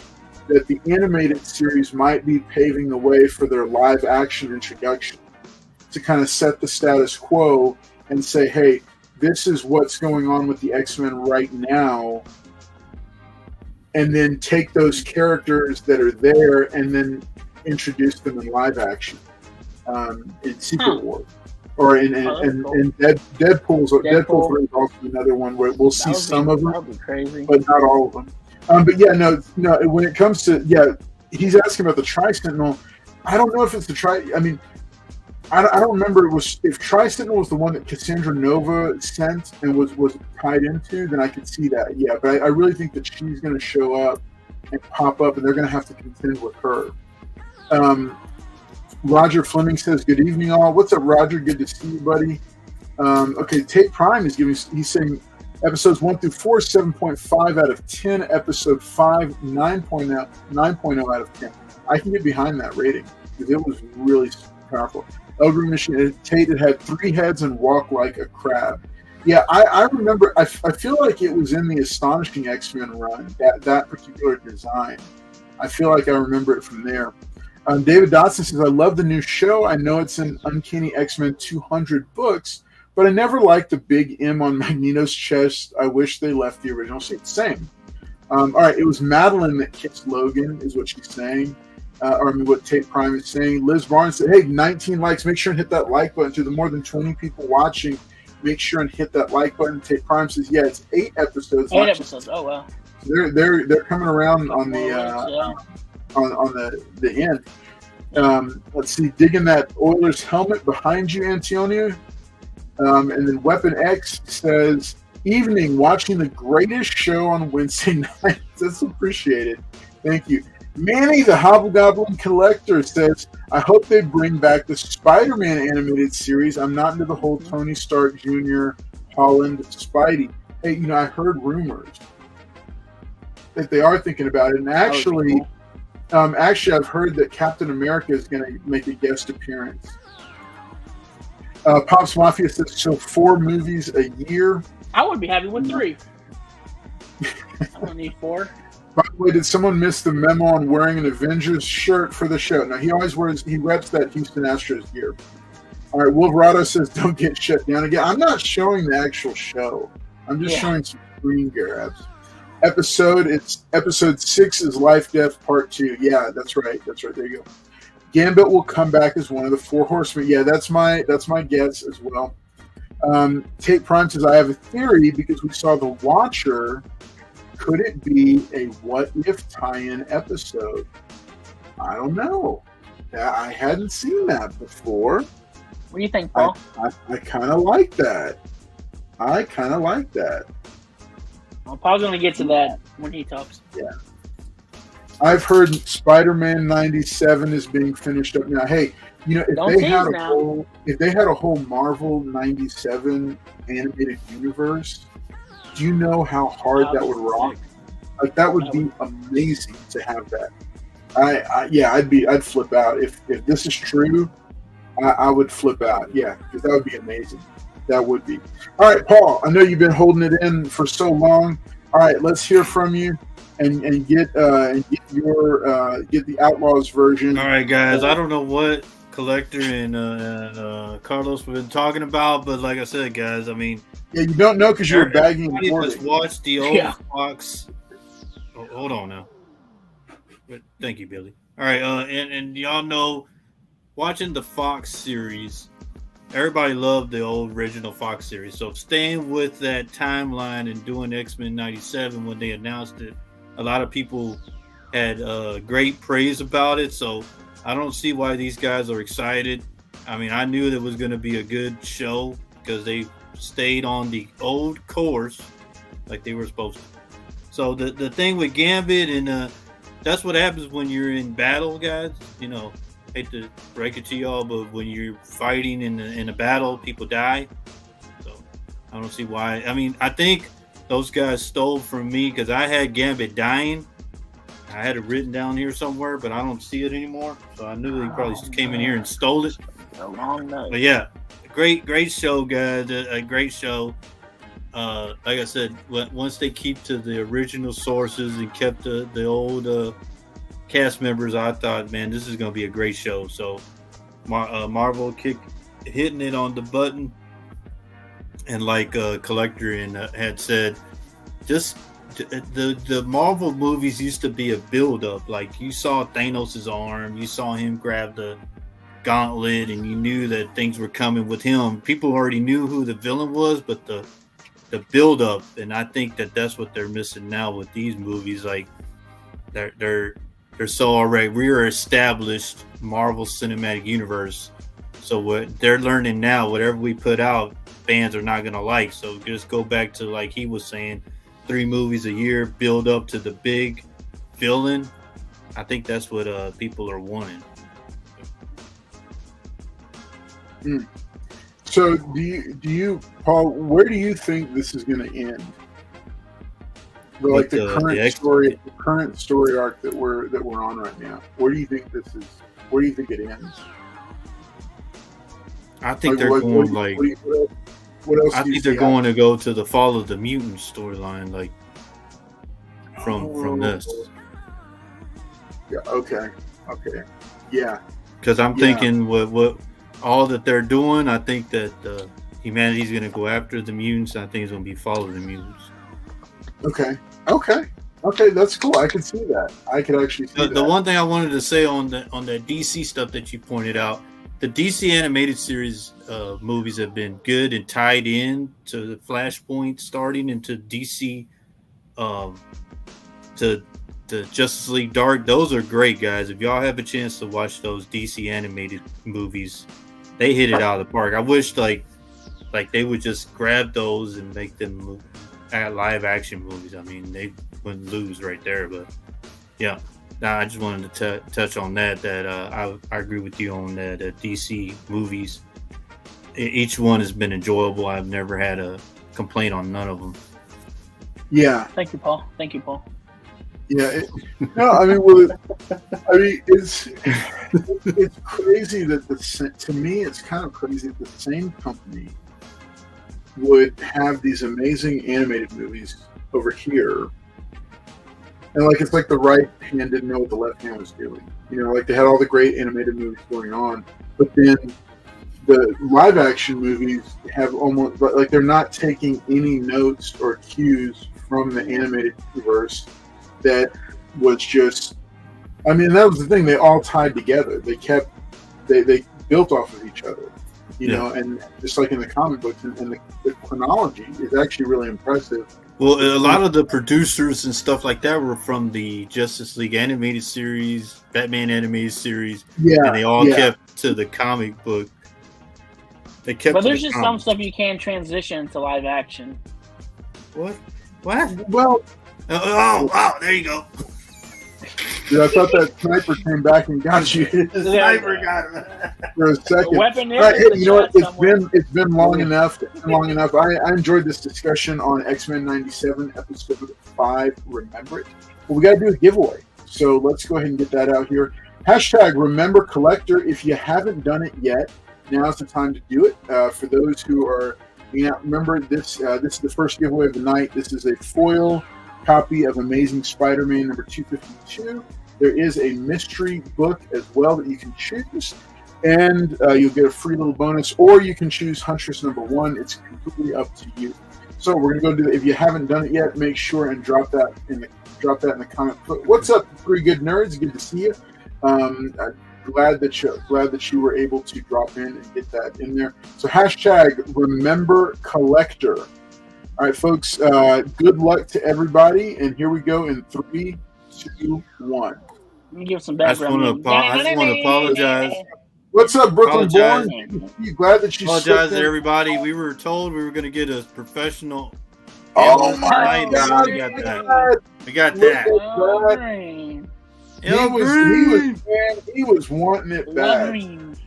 [SPEAKER 1] that the animated series might be paving the way for their live action introduction to kind of set the status quo and say, hey, this is what's going on with the X-Men right now. And then take those characters that are there and then introduce them in live action in Secret War. Or in Deadpool 3 is also another one where we'll see some of them, but not all of them. But yeah, no. When it comes to he's asking about the Tri-Sentinel. I don't know if it's the I mean, I don't remember if Tri-Sentinel was the one that Cassandra Nova sent and was tied into. Then I could see that. Yeah, but I really think that she's going to show up and pop up, and they're going to have to contend with her. Roger Fleming says, good evening, all. What's up, Roger? Good to see you, buddy. Okay, Tate Prime is he's saying episodes 1 through 4, 7.5 out of 10. Episode 5, 9.0 out of 10. I can get behind that rating because it was really powerful. Elgrim Machine, Tate had 3 heads and walked like a crab. Yeah, I remember, I feel like it was in the Astonishing X-Men run, that particular design. I feel like I remember it from there. David Dotson says, I love the new show. I know it's in Uncanny X-Men 200 books, but I never liked the big M on Magneto's chest. I wish they left the original suit. Same. All right, it was Madeline that kissed Logan, is what she's saying. Or I mean, what Tate Prime is saying. Liz Barnes said, hey, 19 likes. Make sure and hit that like button. To the more than 20 people watching, make sure and hit that like button. Tate Prime says, yeah, it's 8 episodes.
[SPEAKER 2] 8 episodes. Oh, wow.
[SPEAKER 1] They're coming around on the on the end. Let's see, digging that Oilers helmet behind you, Antonio. And then Weapon X says, evening, watching the greatest show on Wednesday nights. That's appreciated. Thank you. Manny, the Hobgoblin Collector, says, I hope they bring back the Spider-Man animated series. I'm not into the whole Tony Stark Jr. Holland Spidey. Hey, I heard rumors that they are thinking about it. And actually, I've heard that Captain America is going to make a guest appearance. Pops Mafia says, so 4 movies a year.
[SPEAKER 2] I would be happy with 3. I don't need 4.
[SPEAKER 1] By the way, did someone miss the memo on wearing an Avengers shirt for the show? Now, he reps that Houston Astros gear. All right, Wolverado says, don't get shut down again. I'm not showing the actual show. I'm just showing some screen grabs. Episode 6 is Life Death Part 2. Yeah, that's right. There you go. Gambit will come back as one of the 4 horsemen. Yeah, that's my guess as well. Tate Prime says, I have a theory because we saw The Watcher. Could it be a what if tie-in episode? I don't know. I hadn't seen that before.
[SPEAKER 2] What do you think, Paul?
[SPEAKER 1] I kind of like that.
[SPEAKER 2] Well, Paul's going to get to that when he talks.
[SPEAKER 1] Yeah. I've heard Spider-Man 97 is being finished up now. Hey, if they had a whole Marvel 97 animated universe, do you know how hard that would rock? Like, that would be amazing to have that. I'd flip out if this is true. I would flip out. Yeah, because that would be amazing. That would be. All right, Paul. I know you've been holding it in for so long. All right, let's hear from you and get the Outlaws version.
[SPEAKER 3] All right, guys. I don't know what Collector and Carlos have been talking about, but like I said, guys, I mean,
[SPEAKER 1] yeah, you don't know because you're bagging.
[SPEAKER 3] Just watch the old Fox. Oh, hold on now. Thank you, Billy. All right, and y'all know, watching the Fox series, everybody loved the old original Fox series. So staying with that timeline and doing X-Men 97 when they announced it A lot of people had great praise about it, so I don't see why these guys are excited. I mean, I knew it was going to be a good show because they stayed on the old course like they were supposed to. So the thing with Gambit, and that's what happens when you're in battle, guys. You know, hate to break it to y'all, but when you're fighting in a battle, people die. So I don't see why. I mean, I think those guys stole from me because I had Gambit dying. I had it written down here somewhere, but I don't see it anymore. So I knew they probably came in here and stole it.
[SPEAKER 2] A long night.
[SPEAKER 3] But yeah, great show, guys. A great show. Like I said, once they keep to the original sources and kept the old cast members, I thought, man, this is going to be a great show. So Marvel hitting it on the button, and like Collector had said, just the Marvel movies used to be a build-up. Like, you saw Thanos' arm, you saw him grab the gauntlet, and you knew that things were coming with him. People already knew who the villain was, but the build-up, and I think that's what they're missing now with these movies. Like, they're so already, we're established Marvel Cinematic Universe. So what they're learning now, whatever we put out, fans are not gonna like. So just go back to, like he was saying, 3 movies a year, build up to the big villain. I think that's what people are wanting.
[SPEAKER 1] So do you, Paul, where do you think this is going to end? The current story arc that we're on right now. Where do you think this is? Where do you think it ends?
[SPEAKER 3] I think they're going like.
[SPEAKER 1] What else?
[SPEAKER 3] I think they're going to go to the Fall of the Mutants storyline, like from this.
[SPEAKER 1] Yeah. Okay. Yeah.
[SPEAKER 3] Because I'm thinking what all that they're doing, I think that humanity's going to go after the mutants. I think it's going to be follow the mutants.
[SPEAKER 1] Okay. That's cool. I can see that. I could actually see that.
[SPEAKER 3] The one thing I wanted to say on the DC stuff that you pointed out, the DC animated series movies have been good and tied in to the Flashpoint, starting into DC, to Justice League Dark. Those are great, guys. If y'all have a chance to watch those DC animated movies, they hit it out of the park. I wish like they would just grab those and make them live action movies. I mean, they wouldn't lose right there. But yeah, I just wanted to touch on that. I agree with you on that. DC movies, each one has been enjoyable. I've never had a complaint on none of them.
[SPEAKER 1] Yeah.
[SPEAKER 2] Thank you, Paul.
[SPEAKER 1] Yeah, it's crazy that to me it's kind of crazy that the same company would have these amazing animated movies over here, and like it's like the right hand didn't know what the left hand was doing. You know, like they had all the great animated movies going on, but then the live action movies have almost like they're not taking any notes or cues from the animated universe. That was just, I mean, that was the thing. They all tied together. They built off of each other, you know, and just like in the comic books, and the chronology is actually really impressive.
[SPEAKER 3] Well, a lot of the producers and stuff like that were from the Justice League animated series, Batman animated series, and they all kept to the comic book. They kept.
[SPEAKER 2] But there's just some stuff you can transition to live action.
[SPEAKER 3] What?
[SPEAKER 1] Well.
[SPEAKER 3] Oh, there you go.
[SPEAKER 1] Dude, I thought that sniper came back and got you. The sniper got him for a second.
[SPEAKER 2] The weapon is
[SPEAKER 1] hey, you know what? It's been long enough. I enjoyed this discussion on X-Men 97, episode 5. Remember it. Well, we got to do a giveaway, so let's go ahead and get that out here. Hashtag Remember Collector. If you haven't done it yet, now's the time to do it. For those who are, remember this. This is the first giveaway of the night. This is a foil copy of Amazing Spider-Man number 252. There is a mystery book as well that you can choose, and you'll get a free little bonus, or you can choose Huntress number 1. It's completely up to you. So we're gonna go do that. If you haven't done it yet, make sure and drop that in the comment. What's up, Pretty Good Nerds? Good to see you. Glad that you were able to drop in and get that in there. So hashtag Remember Collector. All right, folks. Good luck to everybody, and here we go in 3, 2, 1.
[SPEAKER 2] Let me give some
[SPEAKER 3] I just
[SPEAKER 2] background.
[SPEAKER 3] want to apologize.
[SPEAKER 1] What's up, Brooklyn
[SPEAKER 3] Apologize.
[SPEAKER 1] Born? You glad that you
[SPEAKER 3] Apologize
[SPEAKER 1] slipped
[SPEAKER 3] to
[SPEAKER 1] in?
[SPEAKER 3] everybody. We were told we were going to get a professional.
[SPEAKER 1] Oh my
[SPEAKER 3] Light,
[SPEAKER 1] God!
[SPEAKER 3] we got that. We got that.
[SPEAKER 2] Oh, green.
[SPEAKER 1] He was wanting it bad.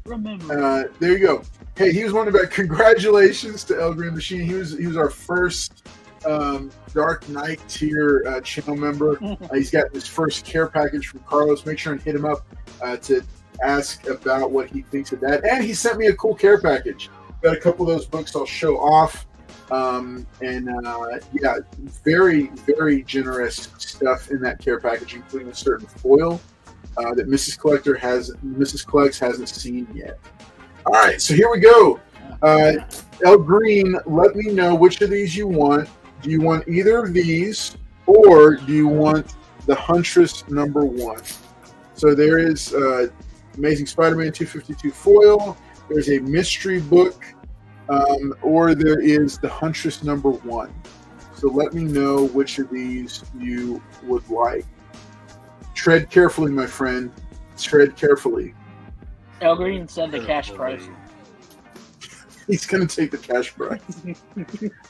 [SPEAKER 2] Remember.
[SPEAKER 1] There you go. Hey, he was wanting it back. Congratulations to El Green Machine. He was our first Dark Knight tier channel member. He's got his first care package from Carlos. Make sure and hit him up to ask about what he thinks of that. And he sent me a cool care package. Got a couple of those books I'll show off. Yeah, very, very generous stuff in that care package, including a certain foil that Mrs. Collects hasn't seen yet. All right, so here we go. El Green, let me know which of these you want. Do you want either of these, or do you want the Huntress #1? So there is Amazing Spider-Man 252 foil. There's a mystery book. Or there is the Huntress #1. So let me know which of these you would like. Tread carefully, my friend. Tread carefully.
[SPEAKER 2] El Green said the cash price.
[SPEAKER 1] He's going to take the cash price.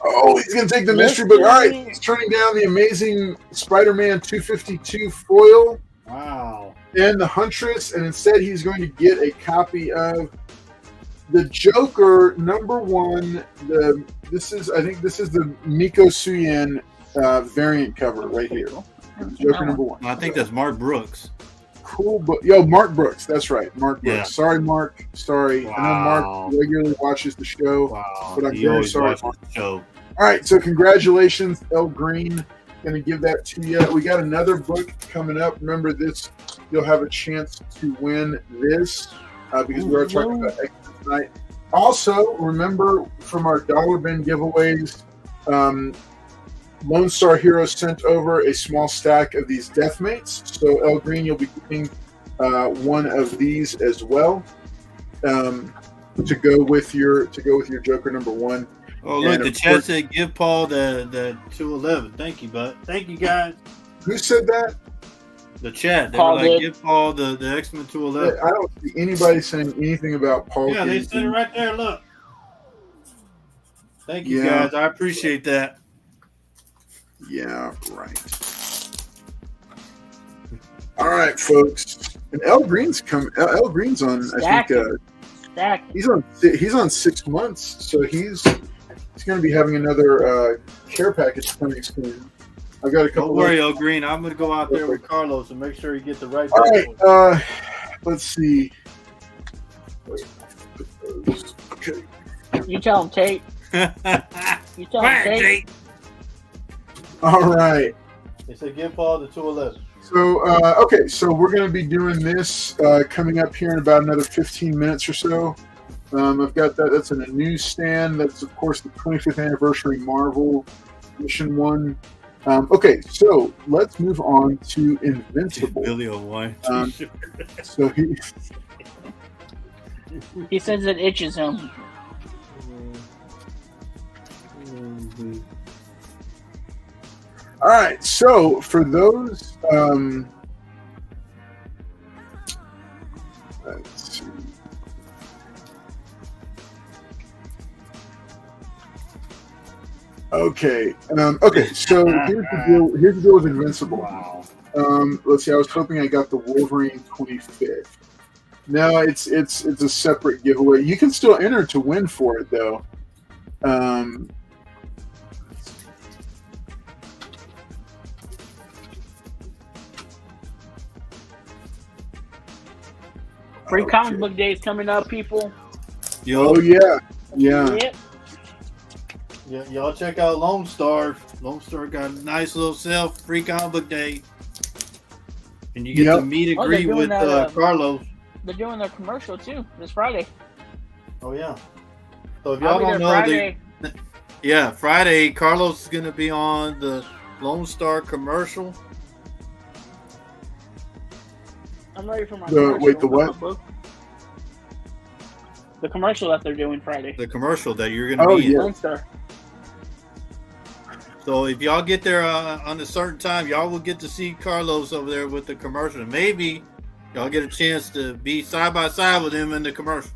[SPEAKER 1] Oh, he's going to take the mystery book. All right, he's turning down the Amazing Spider-Man 252 foil.
[SPEAKER 3] Wow.
[SPEAKER 1] And the Huntress, and instead he's going to get a copy of the Joker #1. I think this is the Miko Suyen variant cover right here. Joker #1.
[SPEAKER 3] I think that's Mark Brooks.
[SPEAKER 1] Cool book. Yo, Mark Brooks. That's right, Mark Brooks.
[SPEAKER 3] Yeah.
[SPEAKER 1] Sorry, Mark. Sorry.
[SPEAKER 3] Wow.
[SPEAKER 1] I know Mark regularly watches the show,
[SPEAKER 3] Wow.
[SPEAKER 1] but I'm
[SPEAKER 3] He
[SPEAKER 1] very
[SPEAKER 3] always
[SPEAKER 1] sorry.
[SPEAKER 3] watches the show.
[SPEAKER 1] All right, so congratulations, El Green. Going to give that to you. We got another book coming up. Remember this. You'll have a chance to win this because we are talking about X tonight. Also, remember from our dollar bin giveaways, Lone Star Hero sent over a small stack of these Deathmates. So El Green, you'll be getting one of these as well to go with your Joker #1.
[SPEAKER 3] Oh, look,
[SPEAKER 1] And
[SPEAKER 3] the
[SPEAKER 1] of
[SPEAKER 3] chat
[SPEAKER 1] course-
[SPEAKER 3] said give Paul the 211. Thank you, bud. Thank you, guys.
[SPEAKER 1] Who said that?
[SPEAKER 3] The chat. They
[SPEAKER 2] Paul
[SPEAKER 3] were like,
[SPEAKER 2] did.
[SPEAKER 3] give Paul the X-Men 211.
[SPEAKER 1] I don't see anybody saying anything about Paul.
[SPEAKER 3] Yeah, they
[SPEAKER 1] getting-
[SPEAKER 3] said it right there. Look. Thank you,
[SPEAKER 1] Yeah.
[SPEAKER 3] guys. I appreciate that.
[SPEAKER 1] Yeah, right. All right, folks. And El Green's El Green's on. I think
[SPEAKER 2] Stack.
[SPEAKER 1] he's on 6 months, so he's going to be having another care package coming soon. I've got a couple.
[SPEAKER 3] Don't worry, El Green. I'm going to go out there with Carlos and make sure you get the right.
[SPEAKER 1] All right. Let's see. Okay.
[SPEAKER 2] You tell him, Tate. You tell him, Tate.
[SPEAKER 1] All right.
[SPEAKER 3] They said give Paul the 211.
[SPEAKER 1] So, okay, so we're going to be doing this coming up here in about another 15 minutes or so. I've got that. That's in a newsstand. That's, of course, the 25th anniversary Marvel Mission 1. Okay, so let's move on to Invincible.
[SPEAKER 3] Billy O'Wine.
[SPEAKER 1] So
[SPEAKER 2] He says it itches him.
[SPEAKER 1] all right, so for those, let's see. Okay, okay. So here's the deal. Here's the deal with Invincible.
[SPEAKER 3] Wow.
[SPEAKER 1] Let's see. I was hoping I got the Wolverine 25th. No, it's a separate giveaway. You can still enter to win for it though.
[SPEAKER 2] Free comic book day is coming up, people.
[SPEAKER 3] Yo,
[SPEAKER 1] Oh yeah, yeah.
[SPEAKER 2] Yep.
[SPEAKER 3] yeah, y'all check out Lone Star. Lone Star got a nice little sale, free comic book day. And you get
[SPEAKER 1] Yep.
[SPEAKER 3] to meet and
[SPEAKER 2] Oh, they're
[SPEAKER 3] greet
[SPEAKER 2] doing
[SPEAKER 3] with
[SPEAKER 2] that,
[SPEAKER 3] Carlos.
[SPEAKER 2] They're doing their commercial too this Friday.
[SPEAKER 3] Oh, yeah. So if
[SPEAKER 2] I'll
[SPEAKER 3] y'all
[SPEAKER 2] be
[SPEAKER 3] don't
[SPEAKER 2] there
[SPEAKER 3] know,
[SPEAKER 2] Friday.
[SPEAKER 3] Friday, Carlos is going to be on the Lone Star commercial.
[SPEAKER 2] I'm ready for my
[SPEAKER 1] Wait, the what?
[SPEAKER 2] book. The commercial that they're doing Friday.
[SPEAKER 3] The commercial that you're going to be in.
[SPEAKER 2] Lone Star.
[SPEAKER 3] So if y'all get there on a certain time, y'all will get to see Carlos over there with the commercial. Maybe y'all get a chance to be side by side with him in the commercial.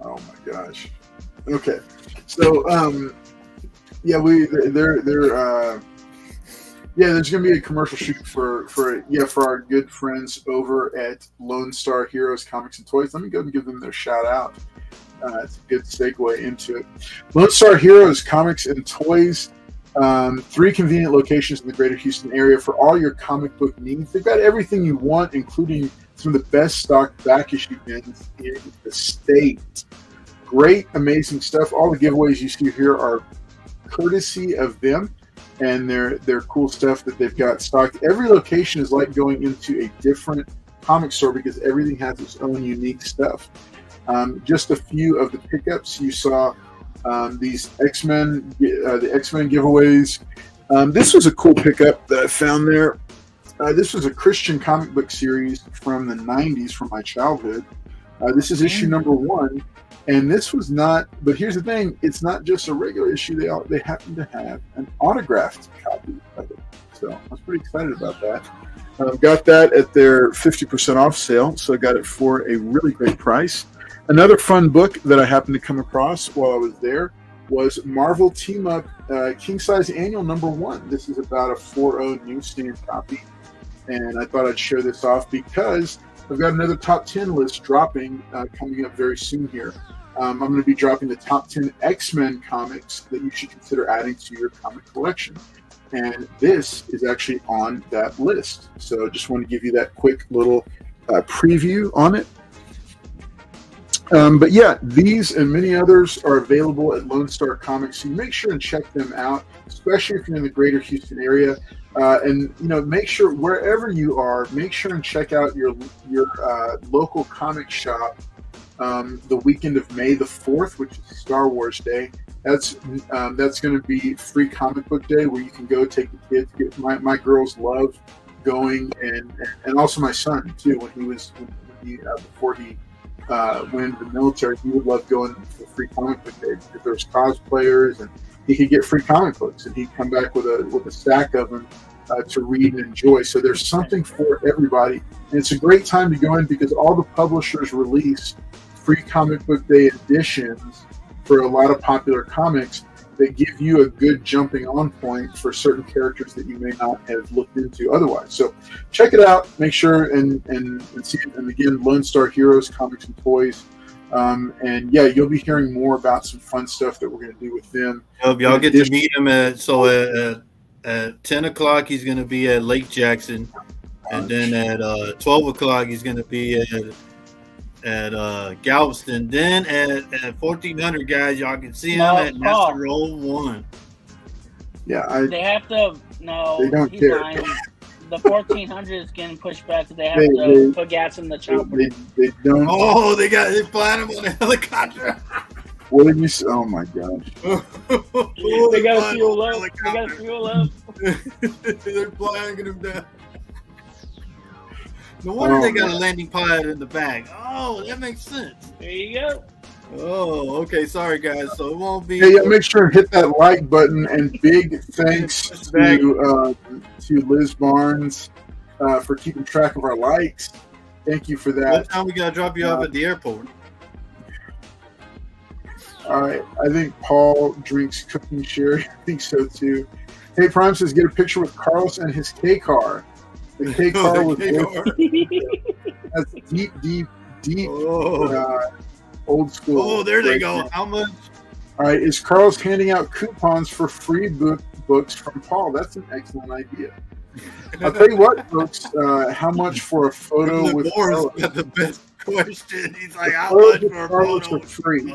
[SPEAKER 1] Oh my gosh. Okay. So there's gonna be a commercial shoot for our good friends over at Lone Star Heroes Comics and Toys. Let me go and give them their shout out. It's a good segue into it. Lone Star Heroes Comics and Toys. 3 convenient locations in the greater Houston area for all your comic book needs. They've got everything you want, including some of the best stock back issue bins in the state. Great, amazing stuff. All the giveaways you see here are courtesy of them, and they're cool stuff that they've got stocked. Every location is like going into a different comic store because everything has its own unique stuff. Just a few of the pickups you saw. These X-Men, the X-Men giveaways. This was a cool pickup that I found there. This was a Christian comic book series from the 90s, from my childhood. This is issue number 1, and this was not. But here's the thing: it's not just a regular issue. They happen to have an autographed copy of it. So I was pretty excited about that. Got that at their 50% off sale, so I got it for a really great price. Another fun book that I happened to come across while I was there was Marvel Team Up King Size Annual number 1. This is about a 4.0 newsstand copy, and I thought I'd share this off because I've got another top 10 list dropping coming up very soon here. I'm going to be dropping the top 10 X-Men comics that you should consider adding to your comic collection, and this is actually on that list. So just want to give you that quick little preview on it. But yeah, these and many others are available at Lone Star Comics, so you make sure and check them out, especially if you're in the greater Houston area. And make sure wherever you are, make sure and check out your local comic shop the weekend of May the 4th, which is Star Wars Day. That's going to be free comic book day where you can go take the kids. My girls love going, and also my son too. Before he went into the military, he would love going for free comic book day because there's cosplayers and he could get free comic books, and he'd come back with a stack of them to read and enjoy. So there's something for everybody, and it's a great time to go in because all the publishers release free comic book day editions for a lot of popular comics that give you a good jumping on point for certain characters that you may not have looked into otherwise. So check it out, make sure and see it. And again, Lone Star Heroes Comics and Toys. And yeah, you'll be hearing more about some fun stuff that we're going to do with them.
[SPEAKER 3] Y'all get to meet him at 10 o'clock. He's going to be at Lake Jackson, and then at 12 o'clock he's going to be at Galveston. Then at 1400, guys, y'all can see him at Master Roll 1.
[SPEAKER 1] Yeah,
[SPEAKER 2] they have to. No,
[SPEAKER 1] they don't care.
[SPEAKER 2] Lying. The 1400 is getting pushed back. They have to put gas in the chopper.
[SPEAKER 1] They don't.
[SPEAKER 3] Oh, they're flying him on a helicopter.
[SPEAKER 1] What did you say? Oh my gosh.
[SPEAKER 2] They got to fuel up. They got to fuel up.
[SPEAKER 3] They're flying him down. No wonder they got a landing pod in the back. Oh, that makes sense.
[SPEAKER 2] There you go.
[SPEAKER 3] Oh, okay. Sorry, guys. So it won't be.
[SPEAKER 1] Hey, make sure and hit that like button. And big thanks to Liz Barnes for keeping track of our likes. Thank you for that.
[SPEAKER 3] What time we gotta drop you off at the airport?
[SPEAKER 1] All right. I think Paul drinks cooking sherry. I think so too. Hey, Prime says get a picture with Carlos and his K car. The K car was that's deep old school.
[SPEAKER 3] Oh, there they go. How much?
[SPEAKER 1] All right, is Carlos handing out coupons for free books from Paul? That's an excellent idea. I'll tell you what, folks. How much for a photo with Carlos?
[SPEAKER 3] Got the best question. He's like, how much for a photo?
[SPEAKER 1] For free.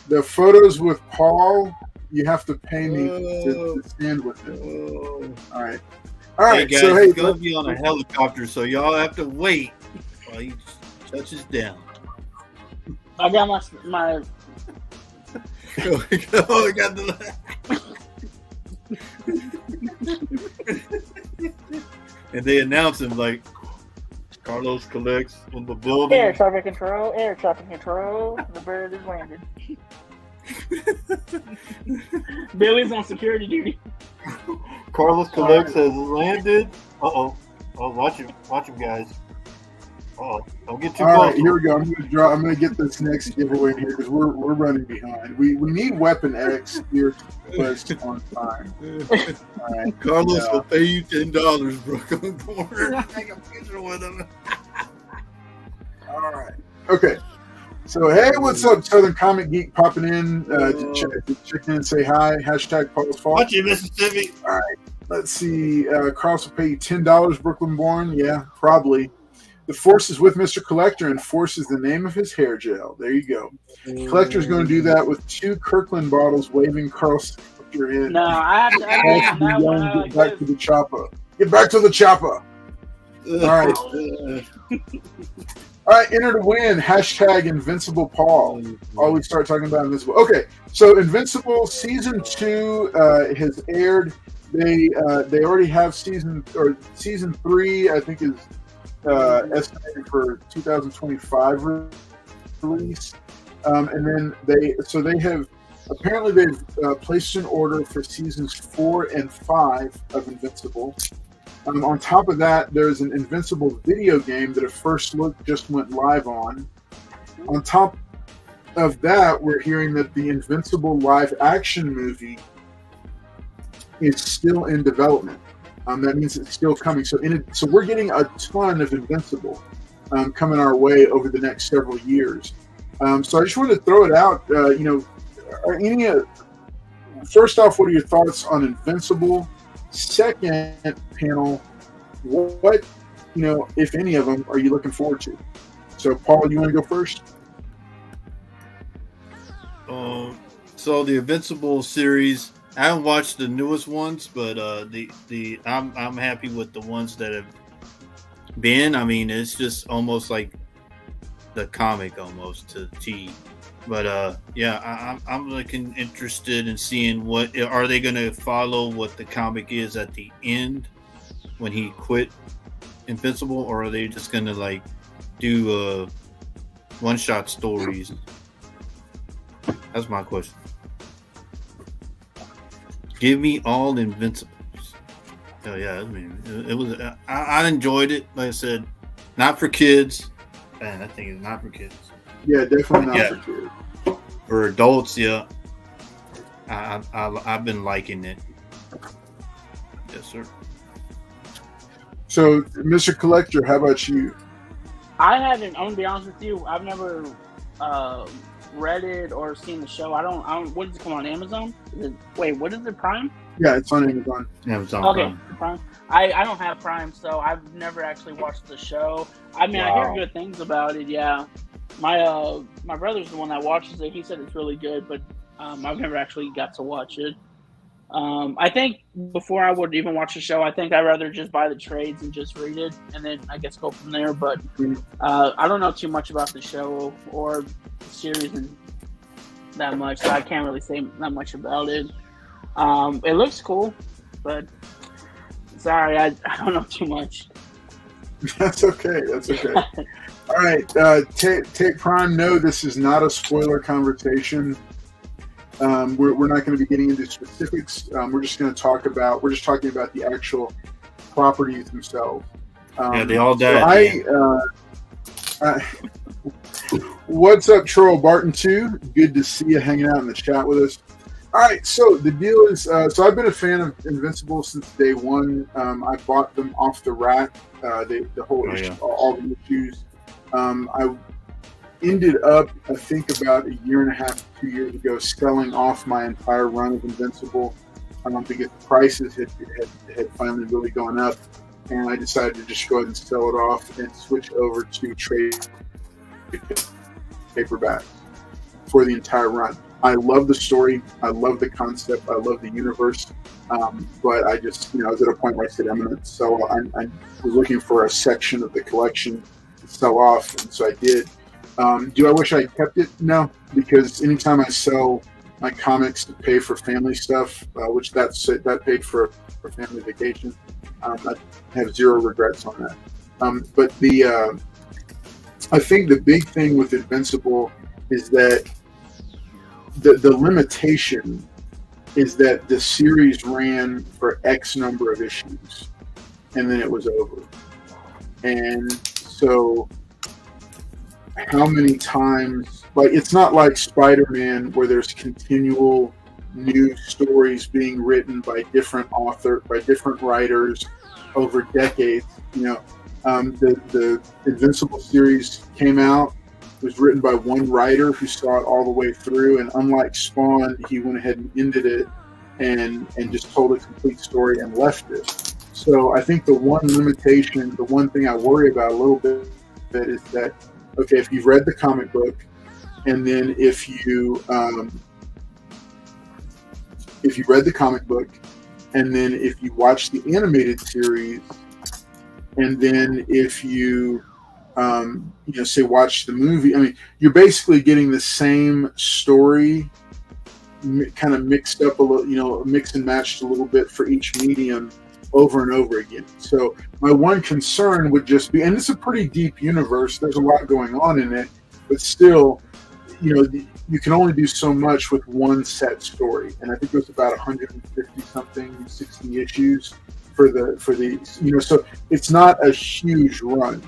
[SPEAKER 1] The photos with Paul, you have to pay me to stand with him. All right. All right,
[SPEAKER 3] hey guys,
[SPEAKER 1] so
[SPEAKER 3] he's gonna be on a helicopter, so y'all have to wait while he touches down.
[SPEAKER 2] I got my.
[SPEAKER 3] Oh, I got the. And they announce him like, Carlos collects in the building.
[SPEAKER 2] Air traffic control. The bird has landed. Billy's on security duty.
[SPEAKER 3] Carlos collects has landed. Oh, watch him, guys. Don't get too
[SPEAKER 1] All
[SPEAKER 3] close.
[SPEAKER 1] right, here we go. I'm gonna get this next giveaway here because we're running behind. We need Weapon X here to post on time. All right,
[SPEAKER 3] Carlos will pay you $10, Brooklyn Border. Take a picture with him.
[SPEAKER 1] All right. Okay. So hey, what's up, Southern Comic Geek popping in to check in and say hi. Hashtag Paul's Fault.
[SPEAKER 3] Watch you, Mississippi.
[SPEAKER 1] All right. Let's see. Carlos will pay you $10, Brooklyn Born. Yeah, probably. The Force is with Mr. Collector, and Force is the name of his hair gel. There you go. Collector's going to do that with 2 Kirkland bottles, waving Carlos in.
[SPEAKER 2] No, I have to
[SPEAKER 1] get back to the chopper. Get back to the chopper. All right. All right, enter to win. Hashtag Invincible Paul. Always start talking about Invincible. Okay, so Invincible Season 2 has aired. They already have Season 3, I think, is estimated for 2025 release, and then they've placed an order for seasons 4 and 5 of Invincible. On top of that, there's an Invincible video game that a first look just went live on. On top of that, we're hearing that the Invincible live action movie is still in development. That means it's still coming. So we're getting a ton of Invincible coming our way over the next several years. So I just wanted to throw it out. First off, what are your thoughts on Invincible? Second panel, what if any of them, are you looking forward to? So Paul, you want to go first?
[SPEAKER 3] So the Invincible series, I haven't watched the newest ones, but I'm happy with the ones that have been. I mean, it's just almost like the comic almost to T. But I'm looking interested in seeing what are they going to follow what the comic is at the end when he quit Invincible, or are they just going to do one-shot stories? That's my question. Give me all Invincibles. Oh yeah, I mean, it was. I enjoyed it. Like I said, not for kids. Man, that thing is not for kids.
[SPEAKER 1] Yeah, definitely not for kids.
[SPEAKER 3] For adults, yeah. I've been liking it. Yes, sir.
[SPEAKER 1] So, Mr. Collector, how about you?
[SPEAKER 2] I haven't. I'm gonna be honest with you. I've never read it or seen the show. I don't. What does it come on Amazon? What is it? Prime?
[SPEAKER 1] Yeah, it's on Amazon.
[SPEAKER 3] Amazon.
[SPEAKER 2] Okay, Prime. I don't have Prime, so I've never actually watched the show. I mean, I hear good things about it. Yeah, my brother's the one that watches it. He said it's really good, but I've never actually got to watch it. I think before I would even watch the show, I think I'd rather just buy the trades and just read it, and then I guess go from there. But I don't know too much about the show or the series and that much, so I can't really say that much about it. It looks cool, but sorry, I don't know too much.
[SPEAKER 1] That's okay. All right, take Prime. No, this is not a spoiler conversation. We're not going to be getting into specifics. We're just talking about the actual properties themselves.
[SPEAKER 3] They all died.
[SPEAKER 1] What's up, Troll Barton 2? Good to see you hanging out in the chat with us. All right, so the deal is, so I've been a fan of Invincible since day one. I bought them off the rack, the whole issue, all the issues. I ended up, I think, about a year and a half, 2 years ago, selling off my entire run of Invincible because the prices had finally really gone up, and I decided to just go ahead and sell it off and switch over to trade paperback for the entire run. I love the story, I love the concept, I love the universe, but I just, I was at a point where I said I'm going to sell. I was looking for a section of the collection to sell off, and so I did. Do I wish I kept it? No, because anytime I sell my comics to pay for family stuff, which that paid for family vacation, I have zero regrets on that. But I think the big thing with Invincible is that the limitation is that the series ran for X number of issues, and then it was over. And so, how many times? Like, it's not like Spider-Man where there's continual new stories being written by different writers over decades. The Invincible series came out, was written by one writer who saw it all the way through, and unlike Spawn, he went ahead and ended it and just told a complete story and left it. So I think the one limitation, the one thing I worry about a little bit is that, okay, if you've read the comic book, and then if you read the comic book, and then if you watch the animated series, and then if you say watch the movie, I mean, you're basically getting the same story kind of mixed up a little, mixed and matched a little bit for each medium over and over again. So my one concern would just be, and it's a pretty deep universe, there's a lot going on in it, but still, you can only do so much with one set story. And I think it was about 150 something, 60 issues for the so it's not a huge run,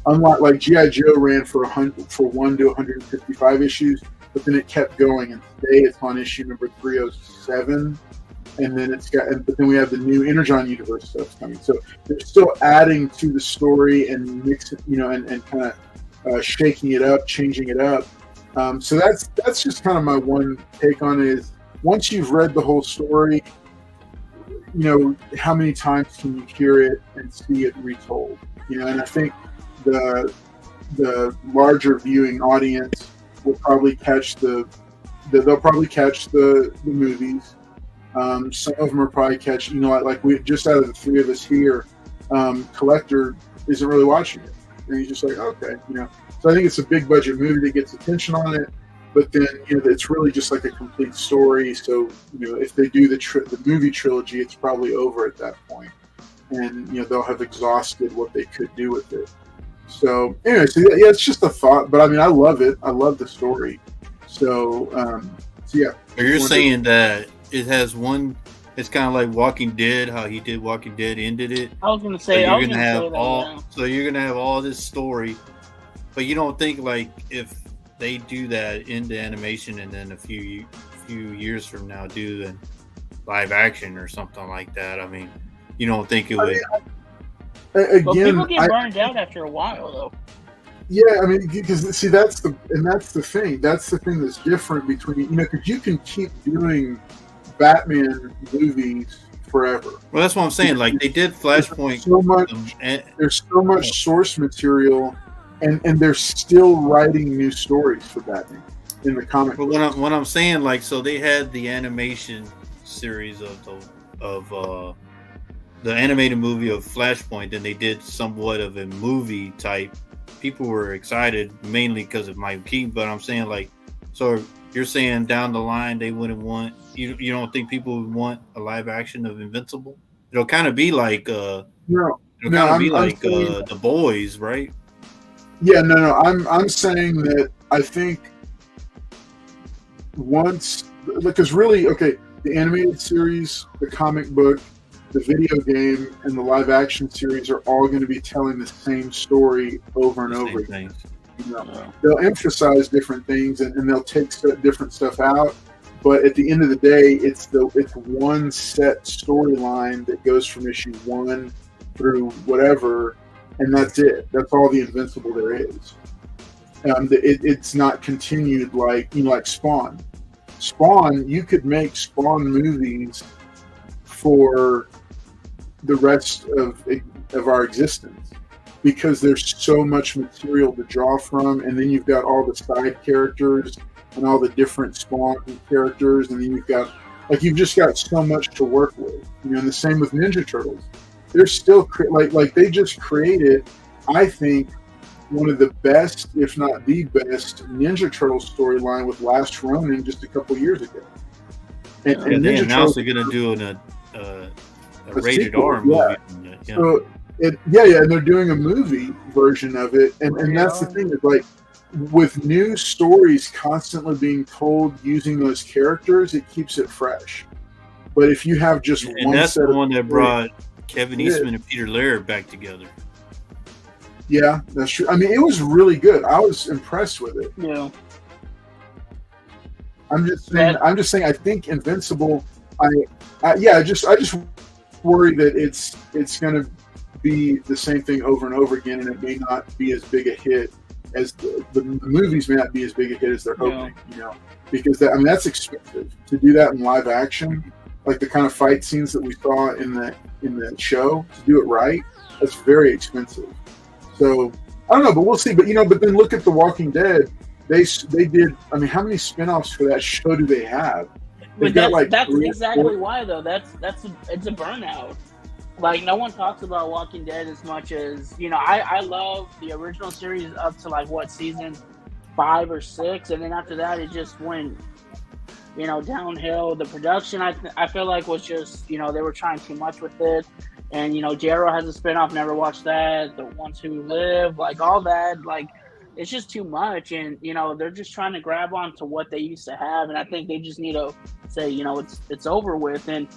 [SPEAKER 1] unlike like G.I. Joe ran for 1 to 155 issues, but then it kept going, and today it's on issue number 307, and then but then we have the new Energon universe stuff coming. So they're still adding to the story and mixing, and kind of shaking it up, changing it up. So that's just kind of my one take on it is, once you've read the whole story, how many times can you hear it and see it retold? And I think the larger viewing audience will probably catch they'll probably catch the movies. Some of them are probably catch, like we just out of the three of us here, Collector isn't really watching it, and he's just like, okay, So I think it's a big budget movie that gets attention on it, but then it's really just like a complete story. So if they do the movie trilogy, it's probably over at that point, and they'll have exhausted what they could do with it. So anyway, it's just a thought, but I mean, I love it. I love the story. So yeah.
[SPEAKER 3] So you're saying that it has one. It's kind of like Walking Dead, how he did Walking Dead, ended it.
[SPEAKER 2] I was gonna say,
[SPEAKER 3] so you're gonna have all this story, but you don't think like if they do that into animation and then a few years from now do the live action or something like that? I mean, you don't think it would?
[SPEAKER 1] Again,
[SPEAKER 2] but people get burned out after a while, though.
[SPEAKER 1] Yeah, I mean, because see, that's the thing. That's the thing that's different between because you can keep doing Batman movies forever.
[SPEAKER 3] Well, that's what I'm saying. Like they did Flashpoint.
[SPEAKER 1] There's so much source material, and they're still writing new stories for Batman in the comic.
[SPEAKER 3] But what I'm saying, like, so they had the animation series of the animated movie of Flashpoint, then they did somewhat of a movie type. People were excited mainly because of Mike Keaton, but I'm saying like, so you're saying down the line they wouldn't want you don't think people would want a live action of Invincible? It'll kind of be like The Boys, right?
[SPEAKER 1] Yeah, no. I'm saying that I think once, because really, okay, the animated series, the comic book, the video game, and the live action series are all going to be telling the same story over and over again. They'll emphasize different things and they'll take different stuff out, but at the end of the day, it's one set storyline that goes from issue 1 through whatever, and that's it. That's all the Invincible there is. It's not continued like Spawn. Spawn, you could make Spawn movies for the rest of our existence, because there's so much material to draw from, and then you've got all the side characters and all the different Spawn characters, and then you've just got so much to work with. And the same with Ninja Turtles. They're still like they just created, I think, one of the best, if not the best, Ninja Turtles storyline with Last Ronin just a couple years ago. And
[SPEAKER 3] they announced they're going to do a rated R movie.
[SPEAKER 1] So and they're doing a movie version of it, and that's the thing, is like with new stories constantly being told using those characters, it keeps it fresh. But if you have just
[SPEAKER 3] and
[SPEAKER 1] one,
[SPEAKER 3] that's
[SPEAKER 1] set
[SPEAKER 3] the
[SPEAKER 1] of
[SPEAKER 3] one that brought Kevin Eastman and Peter Laird back together.
[SPEAKER 1] Yeah, that's true. I mean, it was really good. I was impressed with it.
[SPEAKER 2] Yeah.
[SPEAKER 1] I'm just saying. I think Invincible. I just worry that it's going to be the same thing over and over again, and it may not be as big a hit as the movies may not be as big a hit as they're hoping. Because that's expensive to do that in live action, like the kind of fight scenes that we saw in the show. To do it right, that's very expensive. So I don't know, but we'll see. But but then look at The Walking Dead. They did. I mean, how many spinoffs for that show do they have?
[SPEAKER 2] But that's exactly why, though. It's a burnout. Like, no one talks about Walking Dead as much as I love the original series up to like season 5 or 6, and then after that it just went downhill. The production I feel like was just they were trying too much with it. And Jero has a spinoff. Never watched that. The Ones Who Live, like all that, like it's just too much. And they're just trying to grab onto what they used to have. And I think they just need to say, it's over with. And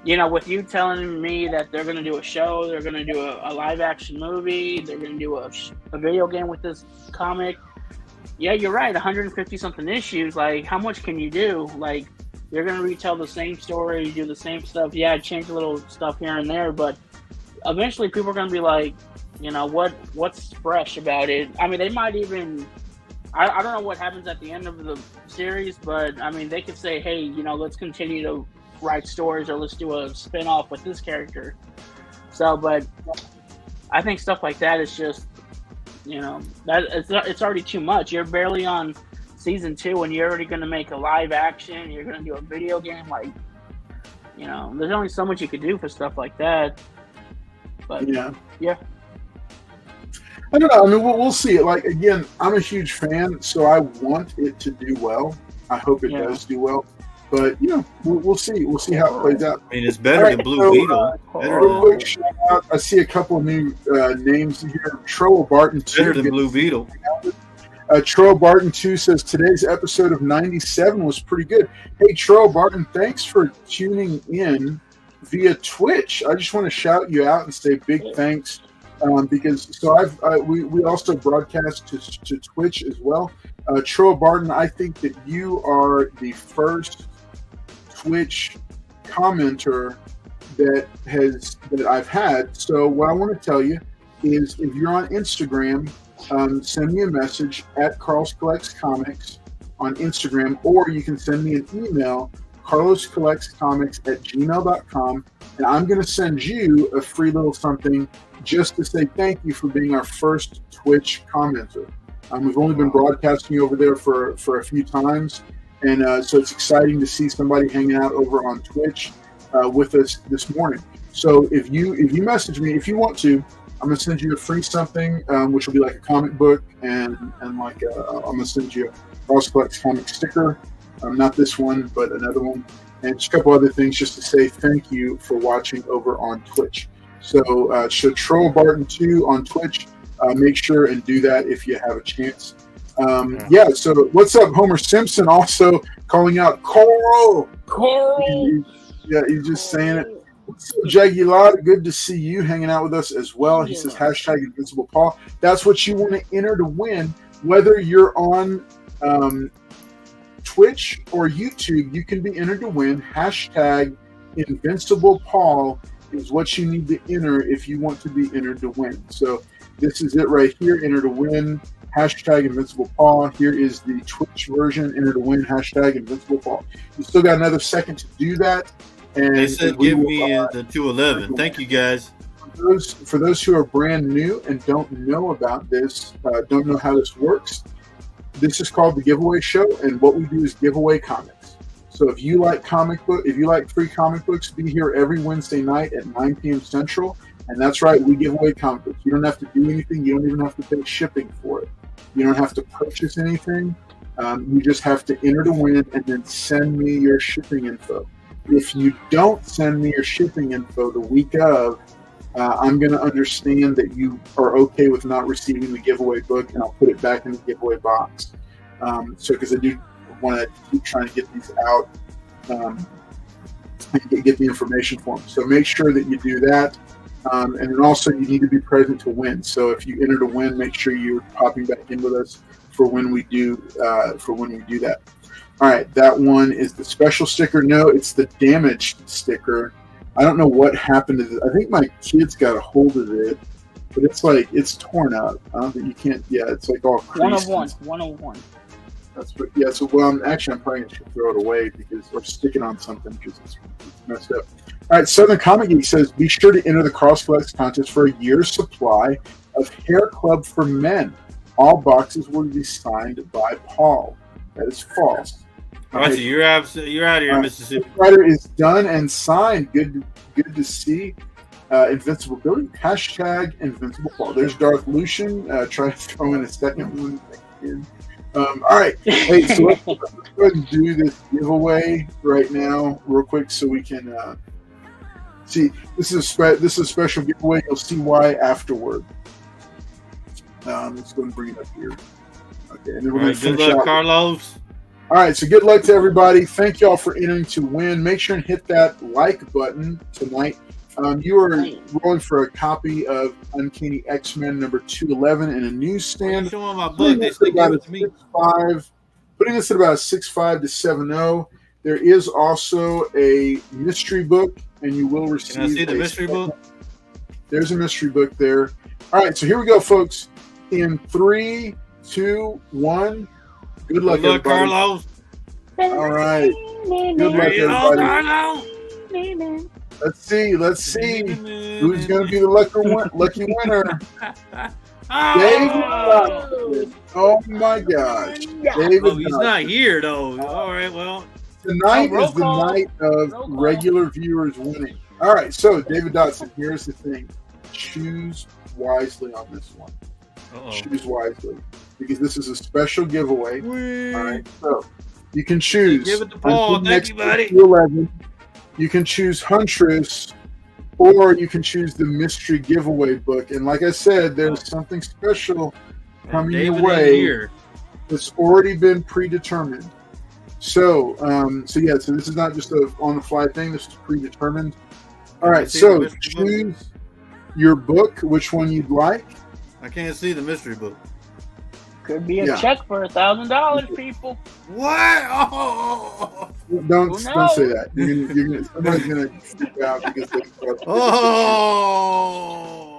[SPEAKER 2] with you telling me that they're going to do a show, they're going to do a live action movie, they're going to do a video game with this comic. Yeah, you're right. 150 something issues. Like, how much can you do? Like, you're going to retell the same story, do the same stuff. Yeah, change a little stuff here and there, but eventually people are going to be like, what's fresh about it? I mean, they might even, I don't know what happens at the end of the series, but I mean, they could say, hey, let's continue to write stories, or let's do a spin-off with this character. So, but I think stuff like that is just, that it's already too much. You're barely on season 2 and you're already going to make a live action, you're going to do a video game, like there's only so much you could do for stuff like that. But yeah
[SPEAKER 1] I don't know. I mean, we'll see. Like, again, I'm a huge fan, so I want it to do well. I hope it does do well. But we'll see. We'll see how it plays out.
[SPEAKER 3] I mean, it's better than Blue Beetle.
[SPEAKER 1] Real quick shout out. I see a couple of new names here. Troll Barton 2.
[SPEAKER 3] Better than Blue Beetle.
[SPEAKER 1] Troll Barton 2 says today's episode of 97 was pretty good. Hey, Troll Barton, thanks for tuning in via Twitch. I just want to shout you out and say big thanks because we also broadcast to Twitch as well. Troll Barton, I think that you are the first Twitch commenter that I've had. So what I want to tell you is, if you're on Instagram, send me a message at Carlos Collects Comics on Instagram, or you can send me an email, carloscollectscomics@gmail.com, and I'm going to send you a free little something just to say thank you for being our first Twitch commenter. We've only been broadcasting over there for a few times, and so it's exciting to see somebody hanging out over on Twitch with us this morning. So if you message me, if you want to, I'm going to send you a free something, which will be like a comic book, and like I'm going to send you a Carlos Collects Comics sticker. Not this one, but another one, and just a couple other things just to say thank you for watching over on Twitch. So Troll Barton 2 on Twitch. Make sure and do that if you have a chance. So what's up, Homer Simpson? Also calling out Coral. He's just saying it. What's up, Jagular? Good to see you hanging out with us as well. He says hashtag Invincible Paul. That's what you want to enter to win. Whether you're on Twitch or YouTube, you can be entered to win. Hashtag Invincible Paul is what you need to enter if you want to be entered to win. So this is it right here. Enter to win. Hashtag Invincible Paul. Here is the Twitch version. Enter to win. Hashtag Invincible Paul. You still got another second to do that. And
[SPEAKER 3] they said give me the 211. Thank you, guys.
[SPEAKER 1] For those who are brand new and don't know about this, don't know how this works, this is called the Giveaway Show, and what we do is give away comics. So if you like free comic books, be here every Wednesday night at 9 p.m. Central. And that's right, we give away comic books. You don't have to do anything. You don't even have to pay shipping for it. You don't have to purchase anything. You just have to enter to win and then send me your shipping info. If you don't send me your shipping info the week of, I'm going to understand that you are okay with not receiving the giveaway book, and I'll put it back in the giveaway box. Because I do want to keep trying to get these out and get the information for them. So make sure that you do that. And then also you need to be present to win. So if you enter to win, make sure you're popping back in with us for when we do that. All right, that one is the special sticker. No, it's the damaged sticker. I don't know what happened to it. I think my kids got a hold of it, but it's torn up. I don't think you can't. Yeah, it's like all creased.
[SPEAKER 2] 101.
[SPEAKER 1] That's what. Yeah. So I'm probably gonna throw it away or stick it on something because it's messed up. All right, Southern Comic Geek says, be sure to enter the Cross Flex contest for a year's supply of Hair Club for Men. All boxes will be signed by Paul. That is false.
[SPEAKER 3] All right, so you're out here, Mississippi.
[SPEAKER 1] Writer is done and signed. Good to see. Invincible Billy. # Invincible Paul. There's Darth Lucian. Try to throw in a second one. All right. Hey, so let's go ahead and do this giveaway right now, real quick, so we can see. This is a special giveaway. You'll see why afterward. Let's go and bring it up here. Okay, and then we're going to finish
[SPEAKER 3] good luck,
[SPEAKER 1] out.
[SPEAKER 3] Carlos.
[SPEAKER 1] All right, so good luck to everybody. Thank y'all for entering to win. Make sure and hit that like button tonight. You are rolling for a copy of Uncanny X-Men number 211 in a newsstand.
[SPEAKER 3] Showing my book.
[SPEAKER 1] Putting this at about a 6.5 to 7.0. There is also a mystery book, and you will receive.
[SPEAKER 3] Can I see the mystery book?
[SPEAKER 1] There's a mystery book there. All right, so here we go, folks. In 3, 2, 1. Good luck, everybody.
[SPEAKER 3] Carlos.
[SPEAKER 1] All right. Good luck, everybody. Let's see who's going to be the lucky winner. David. Oh my gosh, David.
[SPEAKER 3] Oh, he's not here though. All right, well,
[SPEAKER 1] tonight is the night of regular viewers winning. All right, so David Dotson, here's the thing: choose wisely on this one. Choose wisely because this is a special giveaway. All right, so you can choose.
[SPEAKER 3] Give it to Paul. Thank you, buddy.
[SPEAKER 1] 11. You can choose Huntress, or you can choose the mystery giveaway book. And like I said, there's something special coming your way. It's already been predetermined. So this is not just a on-the-fly thing. This is predetermined. All right, so choose your book, which one you'd like.
[SPEAKER 3] I can't see the mystery book.
[SPEAKER 2] Could be a check for $1,000, people.
[SPEAKER 3] What? Oh.
[SPEAKER 1] Don't say that. Somebody's gonna freak out because they.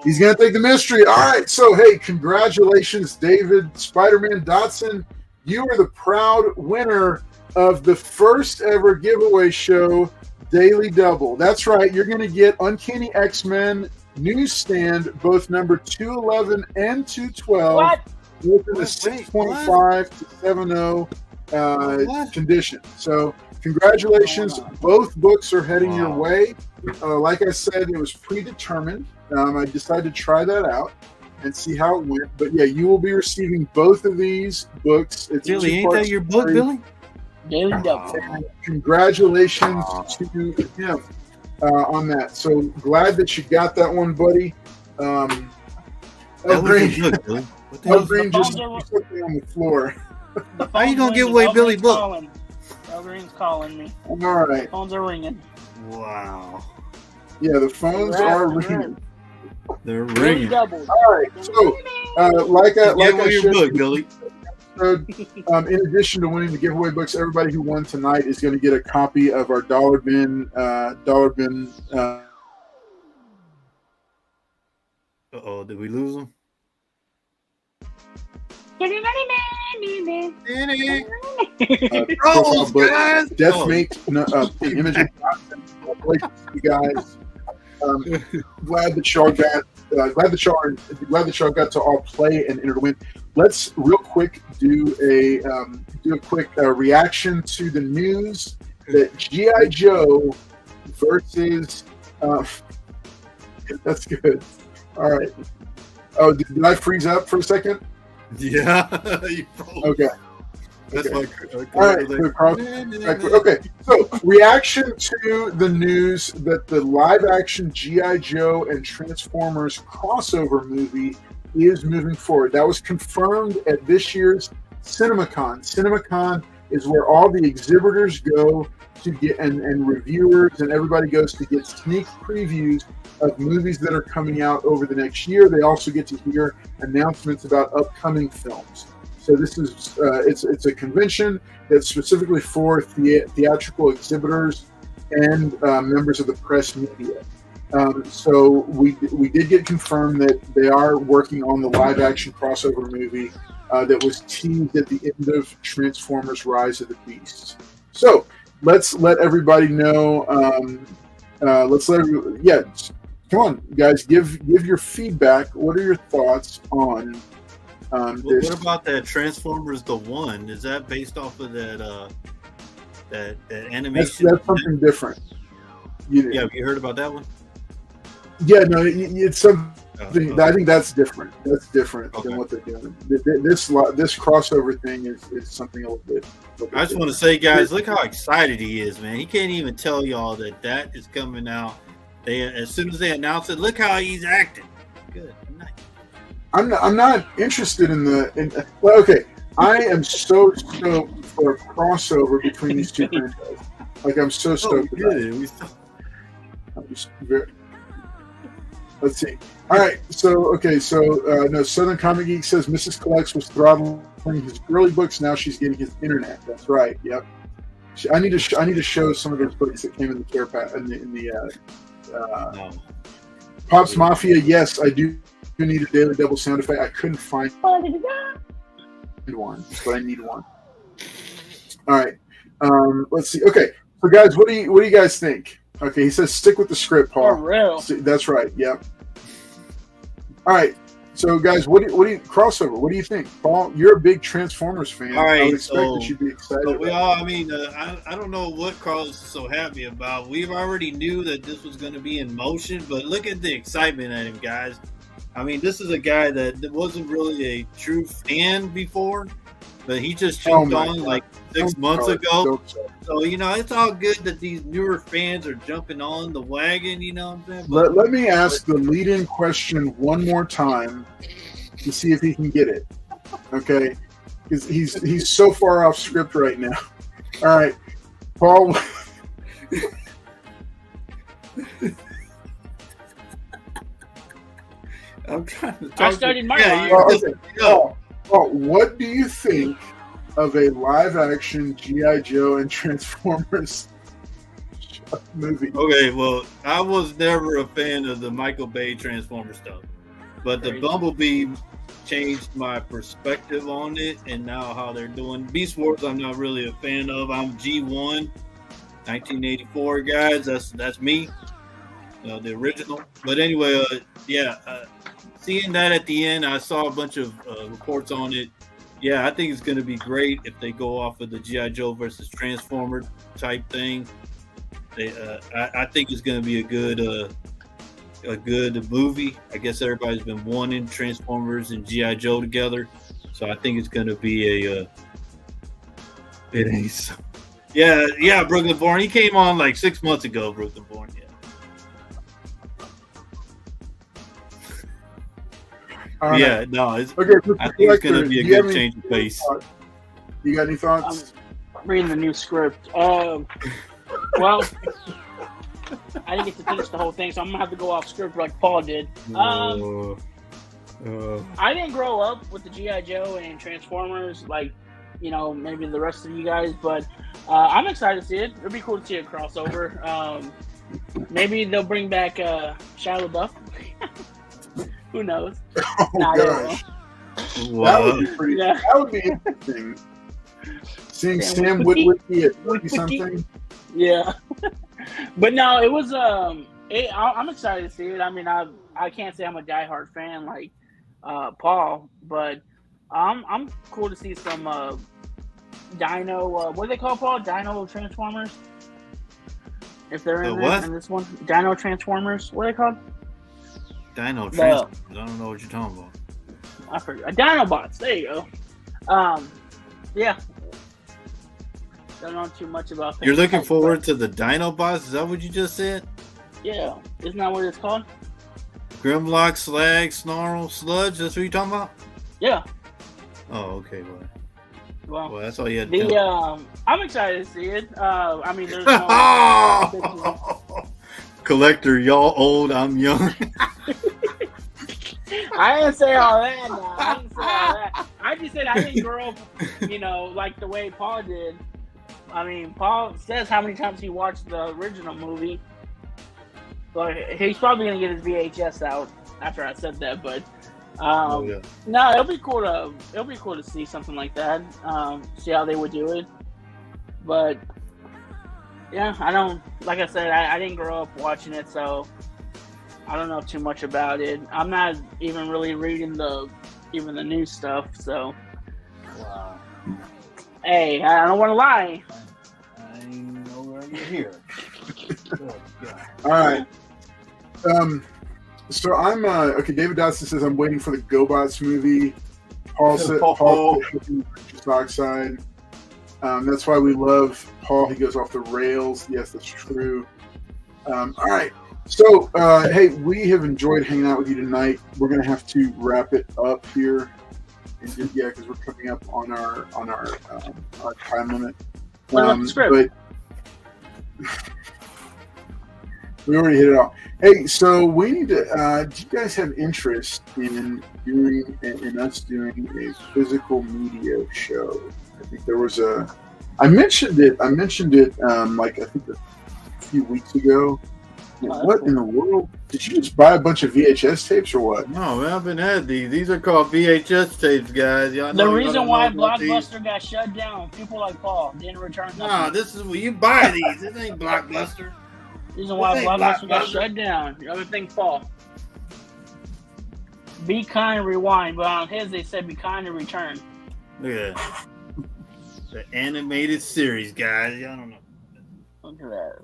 [SPEAKER 1] He's gonna take the mystery. All right. So hey, congratulations, David Spider-Man Dotson. You are the proud winner of the first ever giveaway show, Daily Double. That's right. You're gonna get Uncanny X-Men newsstand, both number 211 and 212.
[SPEAKER 2] What?
[SPEAKER 1] Within the 6.5 to 7.0 condition. So congratulations. Both books are heading your way. Like I said, it was predetermined. I decided to try that out and see how it went. But yeah, you will be receiving both of these books. It's
[SPEAKER 3] Billy, ain't that your book, Billy?
[SPEAKER 1] Congratulations to him on that. So glad that you got that one, buddy.
[SPEAKER 3] Billy.
[SPEAKER 1] El Green just put me on the floor.
[SPEAKER 3] How you gonna give away Billy's book?
[SPEAKER 2] El Green's calling me.
[SPEAKER 1] All right.
[SPEAKER 2] Phones are ringing.
[SPEAKER 3] Wow.
[SPEAKER 1] Yeah, the phones are ringing.
[SPEAKER 3] They're ringing.
[SPEAKER 1] All right. So, like I
[SPEAKER 3] your book, Billy.
[SPEAKER 1] In addition to winning the giveaway books, everybody who won tonight is going to get a copy of our dollar bin.
[SPEAKER 3] Did we lose them?
[SPEAKER 1] Deathmate, image of you guys. Glad that y'all got to all play and enter to win. Let's real quick do a quick reaction to the news that G.I. Joe versus. That's good. All right. Oh, did I freeze up for a second?
[SPEAKER 3] Yeah.
[SPEAKER 1] Okay.
[SPEAKER 3] That's
[SPEAKER 1] Okay.
[SPEAKER 3] my
[SPEAKER 1] All right. Okay. So, reaction to the news that the live-action GI Joe and Transformers crossover movie is moving forward. That was confirmed at this year's CinemaCon. CinemaCon is where all the exhibitors go to get and reviewers and everybody goes to get sneak previews of movies that are coming out over the next year. They also get to hear announcements about upcoming films. So this is it's a convention that's specifically for theatrical exhibitors and members of the press media. So we did get confirmed that they are working on the live action crossover movie that was teased at the end of Transformers: Rise of the Beasts. So let's let everybody know. Come on, guys, give your feedback. What are your thoughts on this?
[SPEAKER 3] What about that Transformers the One? Is that based off of that animation?
[SPEAKER 1] That's something different.
[SPEAKER 3] Yeah, have you heard about that one?
[SPEAKER 1] Yeah, no, it's something. I think that's different. That's different than what they're doing. This crossover thing is something a little bit.
[SPEAKER 3] I just want to say, guys, look how excited he is, man. He can't even tell y'all that is coming out. As soon as they announce it, look how he's acting. Good night.
[SPEAKER 1] I'm not interested well, okay. I am so stoked for a crossover between these two franchises. Like, I'm so stoked about it. I'm just very. Let's see. All right. So no. Southern Comic Geek says Mrs. Collects was throttling his girly books. Now she's getting his internet. That's right. Yep. I need to show some of those books that came in the care pack Pops Mafia. Yes, I do need a Daily Double sound effect. I couldn't find one, but I need one. All right. Let's see. Okay. So guys, what do you guys think? Okay, he says stick with the script, Paul.
[SPEAKER 2] For real.
[SPEAKER 1] That's right. Yep. All right. So, guys, what do you crossover? What do you think, Paul? You're a big Transformers fan.
[SPEAKER 3] All right,
[SPEAKER 1] I would expect that you'd be excited.
[SPEAKER 3] I don't know what Carlos is so happy about. We've already knew that this was going to be in motion, but look at the excitement at him, guys. I mean, this is a guy that wasn't really a true fan before, but he just jumped on like 6 months ago. So, it's all good that these newer fans are jumping on the wagon, you know what I'm saying? But,
[SPEAKER 1] let me ask the lead-in question one more time to see if he can get it. Okay? Because he's so far off script right now. All right. Paul.
[SPEAKER 3] I'm trying to talk.
[SPEAKER 2] I started my line.
[SPEAKER 1] Paul, what do you think of a live-action G.I. Joe and Transformers movie?
[SPEAKER 3] Okay, well, I was never a fan of the Michael Bay Transformers stuff, but the Bumblebee changed my perspective on it, and now how they're doing Beast Wars, I'm not really a fan of. I'm G1, 1984 guys. That's me, the original. But anyway, seeing that at the end, I saw a bunch of reports on it. Yeah, I think it's going to be great if they go off of the G.I. Joe versus Transformer type thing. I think it's going to be a good movie. I guess everybody's been wanting Transformers and G.I. Joe together, so I think it's going to be Brooklyn Born. He came on like 6 months ago, Brooklyn Born. Yeah. It's okay. I think it's going to be a good change of pace.
[SPEAKER 1] You got any thoughts?
[SPEAKER 2] I'm reading the new script. Well, I didn't get to finish the whole thing, so I'm gonna have to go off script like Paul did. I didn't grow up with the G.I. Joe and Transformers like, maybe the rest of you guys, but I'm excited to see it. It'd be cool to see a crossover. Maybe they'll bring back Shia LaBeouf. Who knows?
[SPEAKER 1] Oh, gosh. That would be pretty. Yeah. That would be interesting. Seeing Sam Witwicky at 30-something.
[SPEAKER 2] Yeah. But no, it was. I'm excited to see it. I mean, I can't say I'm a diehard fan like Paul, but I'm cool to see some Dino. What do they call Paul? Dino Transformers. If they're in this one, Dino Transformers. What are they called?
[SPEAKER 3] Dino Transformers. I don't know what you're talking about.
[SPEAKER 2] I forgot. Dinobots. There you go. Yeah. Don't know too much about that.
[SPEAKER 3] You're looking forward to the Dinobots? Is that what you just said?
[SPEAKER 2] Yeah. Isn't that what it's called?
[SPEAKER 3] Grimlock, Slag, Snarl, Sludge? That's what you're talking about?
[SPEAKER 2] Yeah.
[SPEAKER 3] Oh, okay. Well, that's all you had to
[SPEAKER 2] the
[SPEAKER 3] tell.
[SPEAKER 2] I'm excited to see it. I mean, there's no
[SPEAKER 3] Collector, y'all old, I'm young.
[SPEAKER 2] I didn't say all that. No. I didn't say all that. I just said I didn't grow up, like the way Paul did. I mean, Paul says how many times he watched the original movie. But he's probably gonna get his VHS out after I said that. But no, it'll be cool to see something like that. See how they would do it. But yeah, I don't. Like I said, I didn't grow up watching it, so I don't know too much about it. I'm not even really reading the new stuff. So,
[SPEAKER 3] Wow.
[SPEAKER 2] Hey, I don't want to lie.
[SPEAKER 3] I know where you're here.
[SPEAKER 1] All right. So I'm okay. David Dodson says I'm waiting for the GoBots movie. Paul said oxide. That's why we love Paul. He goes off the rails. Yes, that's true. All right. So hey, we have enjoyed hanging out with you tonight. We're gonna have to wrap it up here. Yeah, because we're coming up on our time limit. But we already hit it off. Hey, so we need to. Do you guys have interest in us doing a physical media show? I think there was I mentioned it. Like I think a few weeks ago. What in the world? Did you just buy a bunch of VHS tapes or what?
[SPEAKER 3] No, we haven't had these. These are called VHS tapes, guys. Y'all know
[SPEAKER 2] the reason why Blockbuster got shut down, people like Paul didn't return.
[SPEAKER 3] No, this is where you buy these. This ain't Blockbuster.
[SPEAKER 2] The reason why Blockbuster got shut down. The other thing, Paul. Be kind, rewind. But on his, they said be kind and return.
[SPEAKER 3] Look at that. The animated series, guys. Y'all don't know.
[SPEAKER 2] Look at that.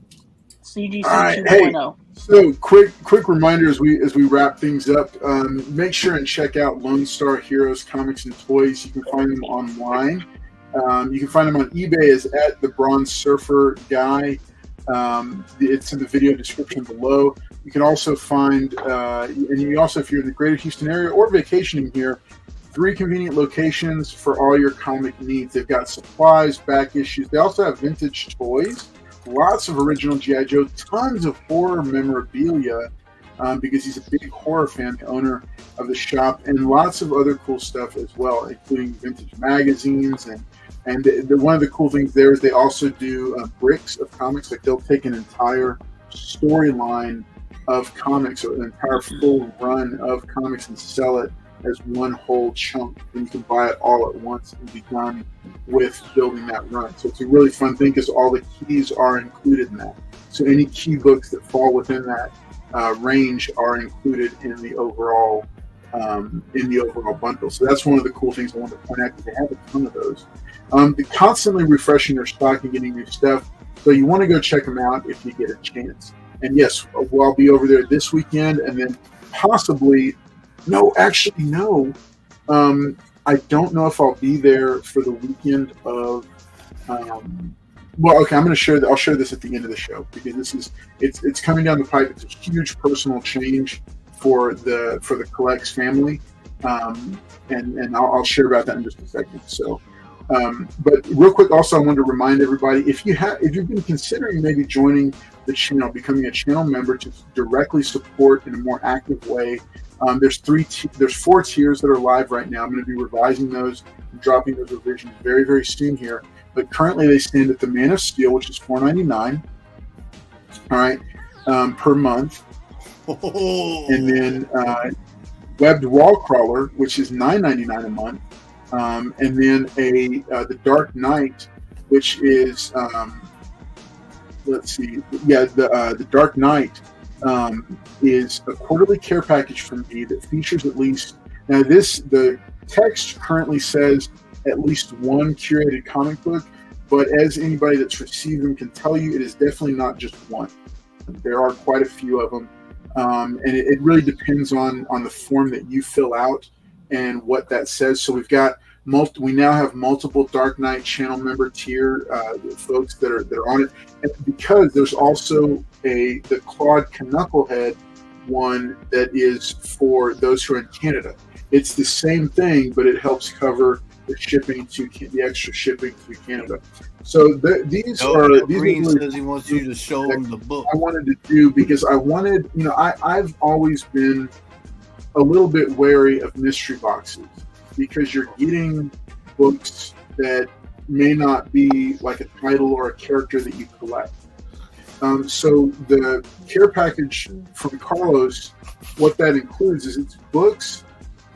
[SPEAKER 2] CGC
[SPEAKER 1] All right,
[SPEAKER 2] 2.0.
[SPEAKER 1] Hey, so quick reminder as we wrap things up. Make sure and check out Lone Star Heroes Comics and Toys. You can find them online. You can find them on eBay as at the Bronze Surfer Guy. It's in the video description below. You can also find, and you also, if you're in the greater Houston area or vacationing here, 3 convenient locations for all your comic needs. They've got supplies, back issues. They also have vintage toys. Lots of original G.I. Joe, tons of horror memorabilia because he's a big horror fan, the owner of the shop, and lots of other cool stuff as well, including vintage magazines. And one of the cool things there is they also do bricks of comics. Like they'll take an entire storyline of comics or an entire full run of comics and sell it as one whole chunk, and you can buy it all at once and be done with building that run. So it's a really fun thing because all the keys are included in that. So any key books that fall within that range are included in the overall bundle. So that's one of the cool things I wanted to point out because they have a ton of those. They're constantly refreshing their stock and getting new stuff. So you want to go check them out if you get a chance. And yes, I'll be over there this weekend, and then possibly. No. I don't know if I'll be there for the weekend of. Well, okay, I'm going to share. I'll share this at the end of the show because it's coming down the pipe. It's a huge personal change for the Collects family, and I'll share about that in just a second. So, but real quick, also I wanted to remind everybody if you've been considering maybe joining the channel, becoming a channel member to directly support in a more active way. There's 4 tiers that are live right now. I'm going to be revising those and dropping those revisions very, very soon here. But currently they stand at the Man of Steel, which is $4.99. All right, per month. And then Webbed Wall Crawler, which is $9.99 a month. And then the Dark Knight, which is the Dark Knight. Is a quarterly care package from me that features at least the text currently says at least one curated comic book, but as anybody that's received them can tell you, it is definitely not just one. There are quite a few of them, and it really depends on the form that you fill out and what that says. So we've got We now have multiple Dark Knight channel member tier folks that are on it, and because there's also the Claude Knucklehead one that is for those who are in Canada. It's the same thing, but it helps cover the extra shipping to Canada. So these are
[SPEAKER 3] Green
[SPEAKER 1] really
[SPEAKER 3] says he wants you to show him the book.
[SPEAKER 1] I wanted to do because I wanted, I've always been a little bit wary of mystery boxes because you're getting books that may not be like a title or a character that you collect. So the care package from Carlos, what that includes is it's books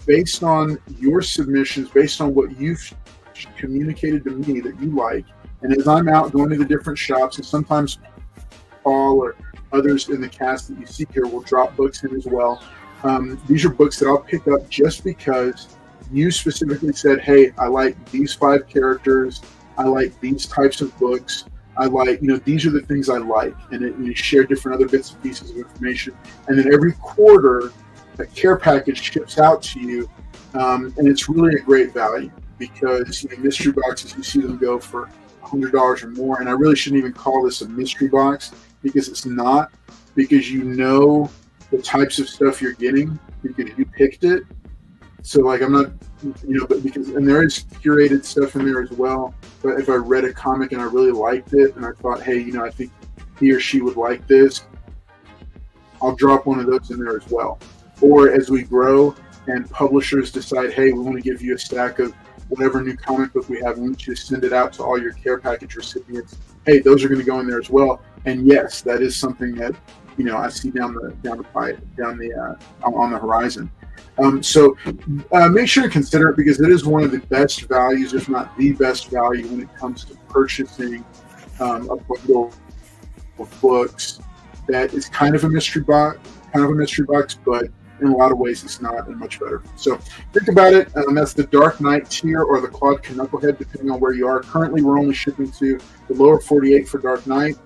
[SPEAKER 1] based on your submissions, based on what you've communicated to me that you like. And as I'm out going to the different shops, and sometimes Paul or others in the cast that you see here will drop books in as well. These are books that I'll pick up just because you specifically said, hey, I like these 5 characters. I like these types of books. I like, these are the things I like. And you share different other bits and pieces of information. And then every quarter, a care package ships out to you. And it's really a great value because mystery boxes, you see them go for $100 or more. And I really shouldn't even call this a mystery box because it's not, because the types of stuff you're getting because you picked it. So I'm not, but and there is curated stuff in there as well. But if I read a comic and I really liked it and I thought, hey, I think he or she would like this, I'll drop one of those in there as well. Or as we grow and publishers decide, hey, we want to give you a stack of whatever new comic book we have, we want you to send it out to all your care package recipients. Hey, those are going to go in there as well. And yes, that is something that I see on the horizon. So make sure to consider it because it is one of the best values, if not the best value, when it comes to purchasing a bundle of books that is kind of a mystery box, but in a lot of ways it's not, and much better. So think about it. That's the Dark Knight tier or the Claude Knucklehead, depending on where you are. Currently, we're only shipping to the lower 48 for Dark Knight.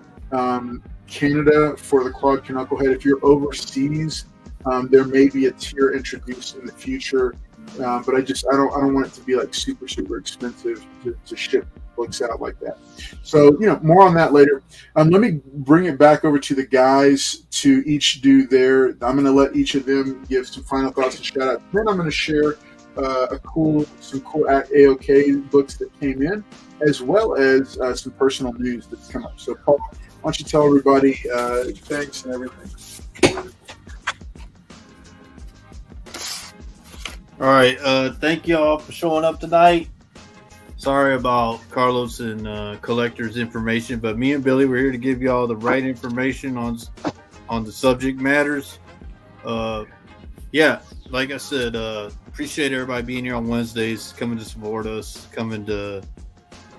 [SPEAKER 1] Canada for the Claude Knucklehead. If you're overseas, there may be a tier introduced in the future, but I don't want it to be like super expensive to ship books out like that. So more on that later. Let me bring it back over to the guys to each do their. I'm going to let each of them give some final thoughts and shout out. Then I'm going to share some cool AOK books that came in, as well as some personal news that's come up. So Paul, why don't you tell everybody thanks and everything.
[SPEAKER 3] All right. Thank y'all for showing up tonight. Sorry about Carlos and collector's information, but me and Billy were here to give y'all the right information on the subject matters. Like I said, appreciate everybody being here on Wednesdays, coming to support us, coming to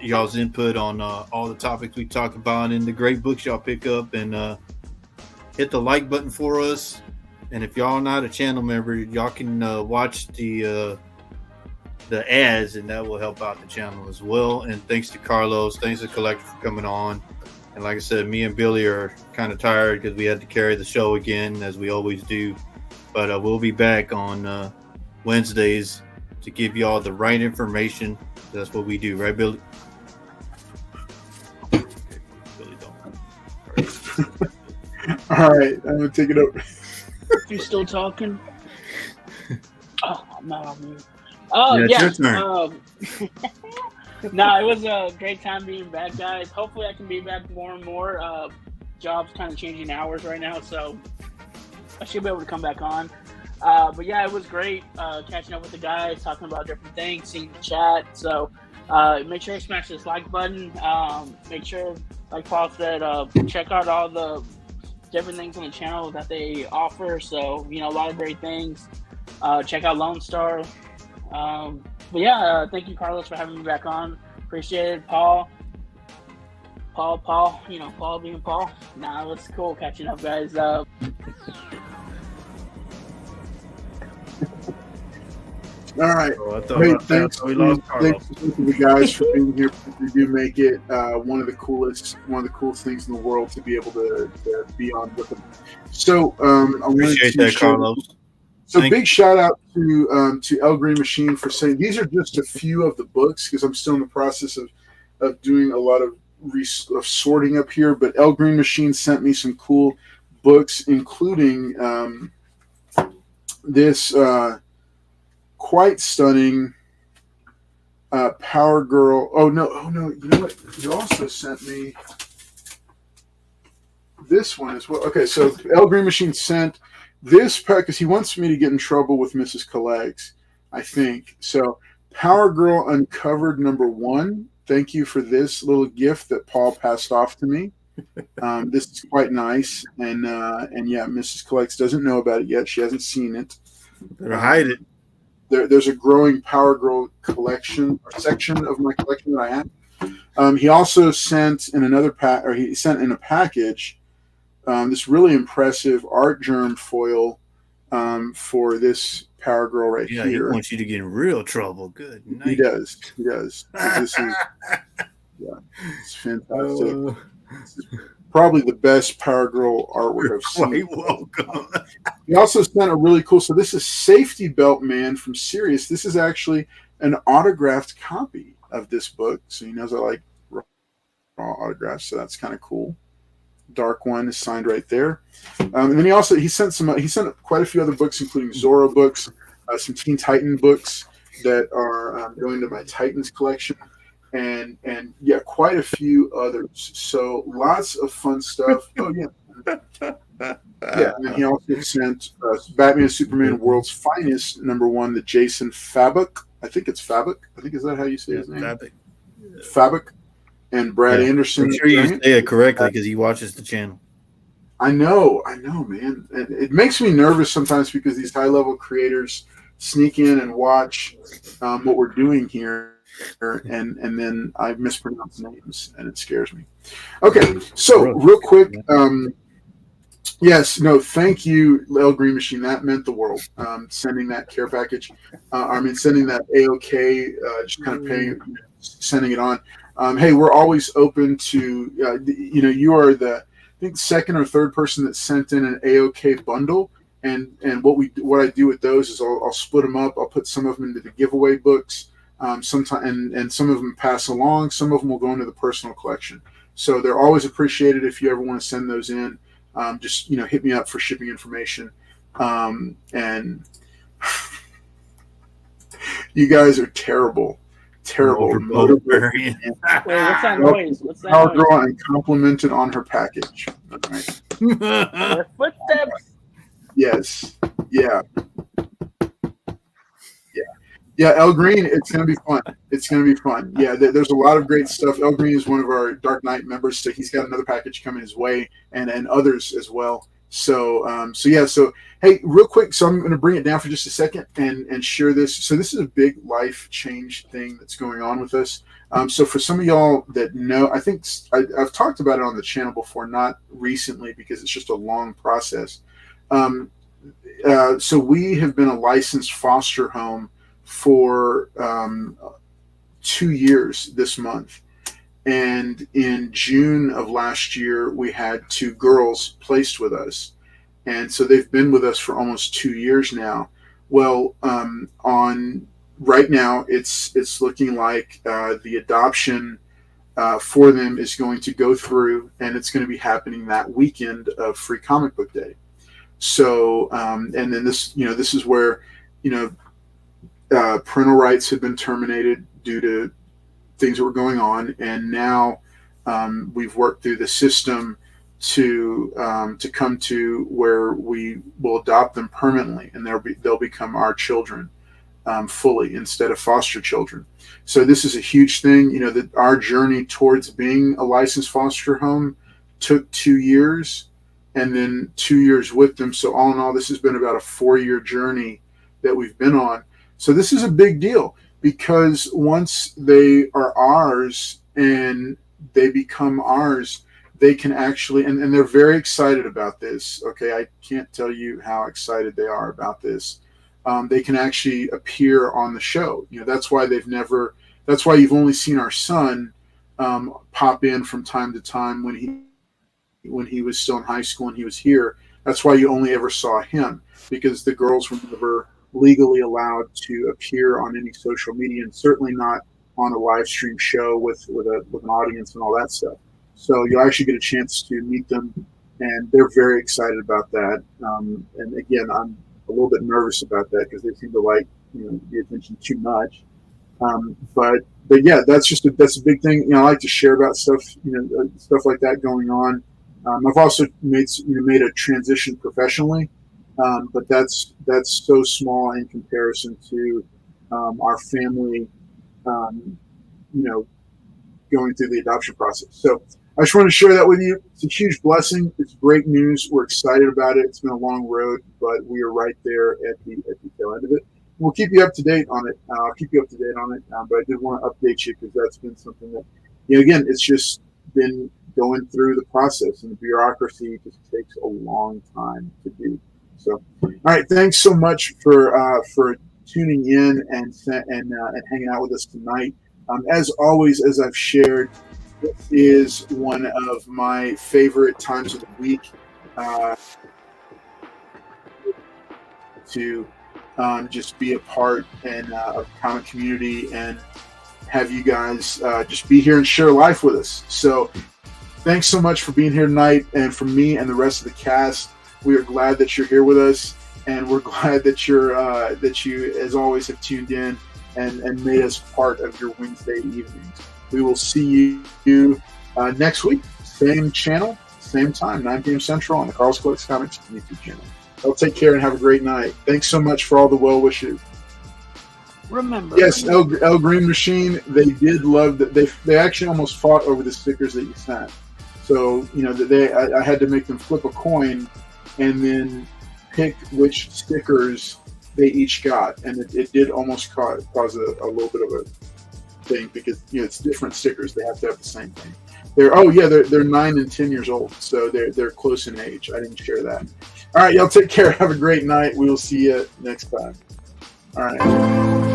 [SPEAKER 3] y'all's input on all the topics we talk about and the great books y'all pick up, and hit the like button for us. And if y'all not a channel member, y'all can watch the ads, and that will help out the channel as well. And thanks to Carlos, thanks to Collector for coming on. And like I said, me and Billy are kind of tired because we had to carry the show again, as we always do. But we'll be back on Wednesdays to give y'all the right information. That's what we do, right, Billy? Billy don't.
[SPEAKER 1] All right, I'm gonna take it over.
[SPEAKER 2] You still talking? Oh, I'm not on mute. Oh,
[SPEAKER 3] yeah. It's your
[SPEAKER 2] turn. No, it was a great time being back, guys. Hopefully I can be back more and more. Job's kind of changing hours right now, so I should be able to come back on. But yeah, it was great catching up with the guys, talking about different things, seeing the chat. So make sure to smash this like button. Make sure, like Paul said, check out all the different things on the channel that they offer. So, a lot of great things. Check out Lone Star. But yeah, thank you, Carlos, for having me back on. Appreciate it. Paul, Paul being Paul. Nah, it's cool catching up, guys.
[SPEAKER 1] All right.
[SPEAKER 3] Oh,
[SPEAKER 1] great. Thanks to the guys for being here. We do make it one of the coolest things in the world to be able to be on with them. So I
[SPEAKER 3] appreciate that, Carlos.
[SPEAKER 1] So big shout out to El Green Machine for saying these are just a few of the books, because I'm still in the process of doing a lot of sorting up here. But El Green Machine sent me some cool books, including this quite stunning Power Girl. Oh no! You know what? You also sent me this one as well. Okay, so El Green Machine sent this pack because he wants me to get in trouble with Mrs. Collegs, I think. So Power Girl Uncovered #1. Thank you for this little gift that Paul passed off to me. This is quite nice, and yeah, Mrs. Collegs doesn't know about it yet. She hasn't seen it.
[SPEAKER 3] Better hide it.
[SPEAKER 1] There's a growing Power Girl collection or section of my collection that I have. He also sent in another he sent in a package this really impressive art germ foil for this Power Girl right here.
[SPEAKER 3] Yeah, he wants you to get in real trouble. Good night.
[SPEAKER 1] He does. This is it's fantastic. This is probably the best Power Girl artwork I've seen.
[SPEAKER 3] Quite welcome.
[SPEAKER 1] He also sent a really cool. So this is Safety Belt Man from Sirius. This is actually an autographed copy of this book. So he knows I like raw autographs. So that's kind of cool. Dark One is signed right there. And then he sent quite a few other books, including Zorro books, some Teen Titan books that are going to my Titans collection, and yeah, quite a few others. So lots of fun stuff. Oh yeah. Yeah, and then he also sent Batman and Superman World's Finest #1, the Jason Fabok. I think it's Fabok. I think is that how you say his name?
[SPEAKER 3] Fabok.
[SPEAKER 1] Fabok. And Brad Anderson.
[SPEAKER 3] I'm sure you say it correctly because he watches the channel.
[SPEAKER 1] I know, man. It makes me nervous sometimes because these high-level creators sneak in and watch what we're doing here, and then I mispronounce names, and it scares me. Okay, so real quick, yes, no, thank you, El Green Machine. That meant the world. Sending that care package. Sending that AOK, just kind of sending it on. Hey, we're always open to, you are the, I think, second or third person that sent in an AOK bundle. And what I do with those is I'll split them up. I'll put some of them into the giveaway books. And some of them pass along. Some of them will go into the personal collection. So they're always appreciated if you ever want to send those in. Just, hit me up for shipping information. And you guys are terrible. Motor
[SPEAKER 2] Wait, what's that noise? What's that
[SPEAKER 1] Power
[SPEAKER 2] noise?
[SPEAKER 1] Girl and complimented on her package. All right.
[SPEAKER 2] Her footsteps.
[SPEAKER 1] Yes. Yeah. El Green, it's gonna be fun. Yeah, there's a lot of great stuff. El Green is one of our Dark Knight members, so he's got another package coming his way, and others as well. So hey, real quick, so I'm going to bring it down for just a second and share this. So this is a big life change thing that's going on with us. So for some of y'all that know, I think I've talked about it on the channel before, not recently because it's just a long process. So we have been a licensed foster home for 2 years this month. And in June of last year, we had 2 girls placed with us. And so they've been with us for almost 2 years now. Well, right now, it's looking like the adoption for them is going to go through, and it's going to be happening that weekend of Free Comic Book Day. So, and then this is where, parental rights have been terminated due to things that were going on, and now we've worked through the system to come to where we will adopt them permanently, and they'll become our children fully instead of foster children. So this is a huge thing. That our journey towards being a licensed foster home took 2 years, and then 2 years with them. So all in all, this has been about a 4-year journey that we've been on. So this is a big deal. Because once they are ours and they become ours, they can actually, and they're very excited about this. Okay, I can't tell you how excited they are about this. They can actually appear on the show. That's why that's why you've only seen our son pop in from time to time when he was still in high school and he was here. That's why you only ever saw him, because the girls were never legally allowed to appear on any social media, and certainly not on a live stream show with an audience and all that stuff. So you'll actually get a chance to meet them, and they're very excited about that. And again, I'm a little bit nervous about that because they seem to like the attention too much. But yeah, that's a big thing. I like to share about stuff stuff like that going on. I've also made a transition professionally, but that's so small in comparison to our family, going through the adoption process. So I just want to share that with you. It's a huge blessing. It's great news. We're excited about it. It's been a long road, but we are right there at the tail end of it. We'll keep you up to date on it. I'll keep you up to date on it. But I did want to update you because that's been something that, again, it's just been going through the process, and the bureaucracy just takes a long time to do. So, all right, thanks so much for tuning in and hanging out with us tonight. As always, as I've shared, this is one of my favorite times of the week to just be a part of the comic community and have you guys just be here and share life with us. So thanks so much for being here tonight. And from me and the rest of the cast, we are glad that you're here with us, and we're glad that you, as always, have tuned in and made us part of your Wednesday evenings. We will see you next week. Same channel, same time, 9 p.m. Central on the Carlos Collects Comics YouTube channel. I'll take care and have a great night. Thanks so much for all the well wishes.
[SPEAKER 2] Remember.
[SPEAKER 1] Yes, El Green Machine, they did love that. They actually almost fought over the stickers that you sent. So, I had to make them flip a coin and then pick which stickers they each got. And it did almost cause a little bit of a thing because, it's different stickers. They have to have the same thing. They're 9 and 10 years old. So they're close in age. I didn't share that. All right, y'all take care. Have a great night. We will see you next time. All right.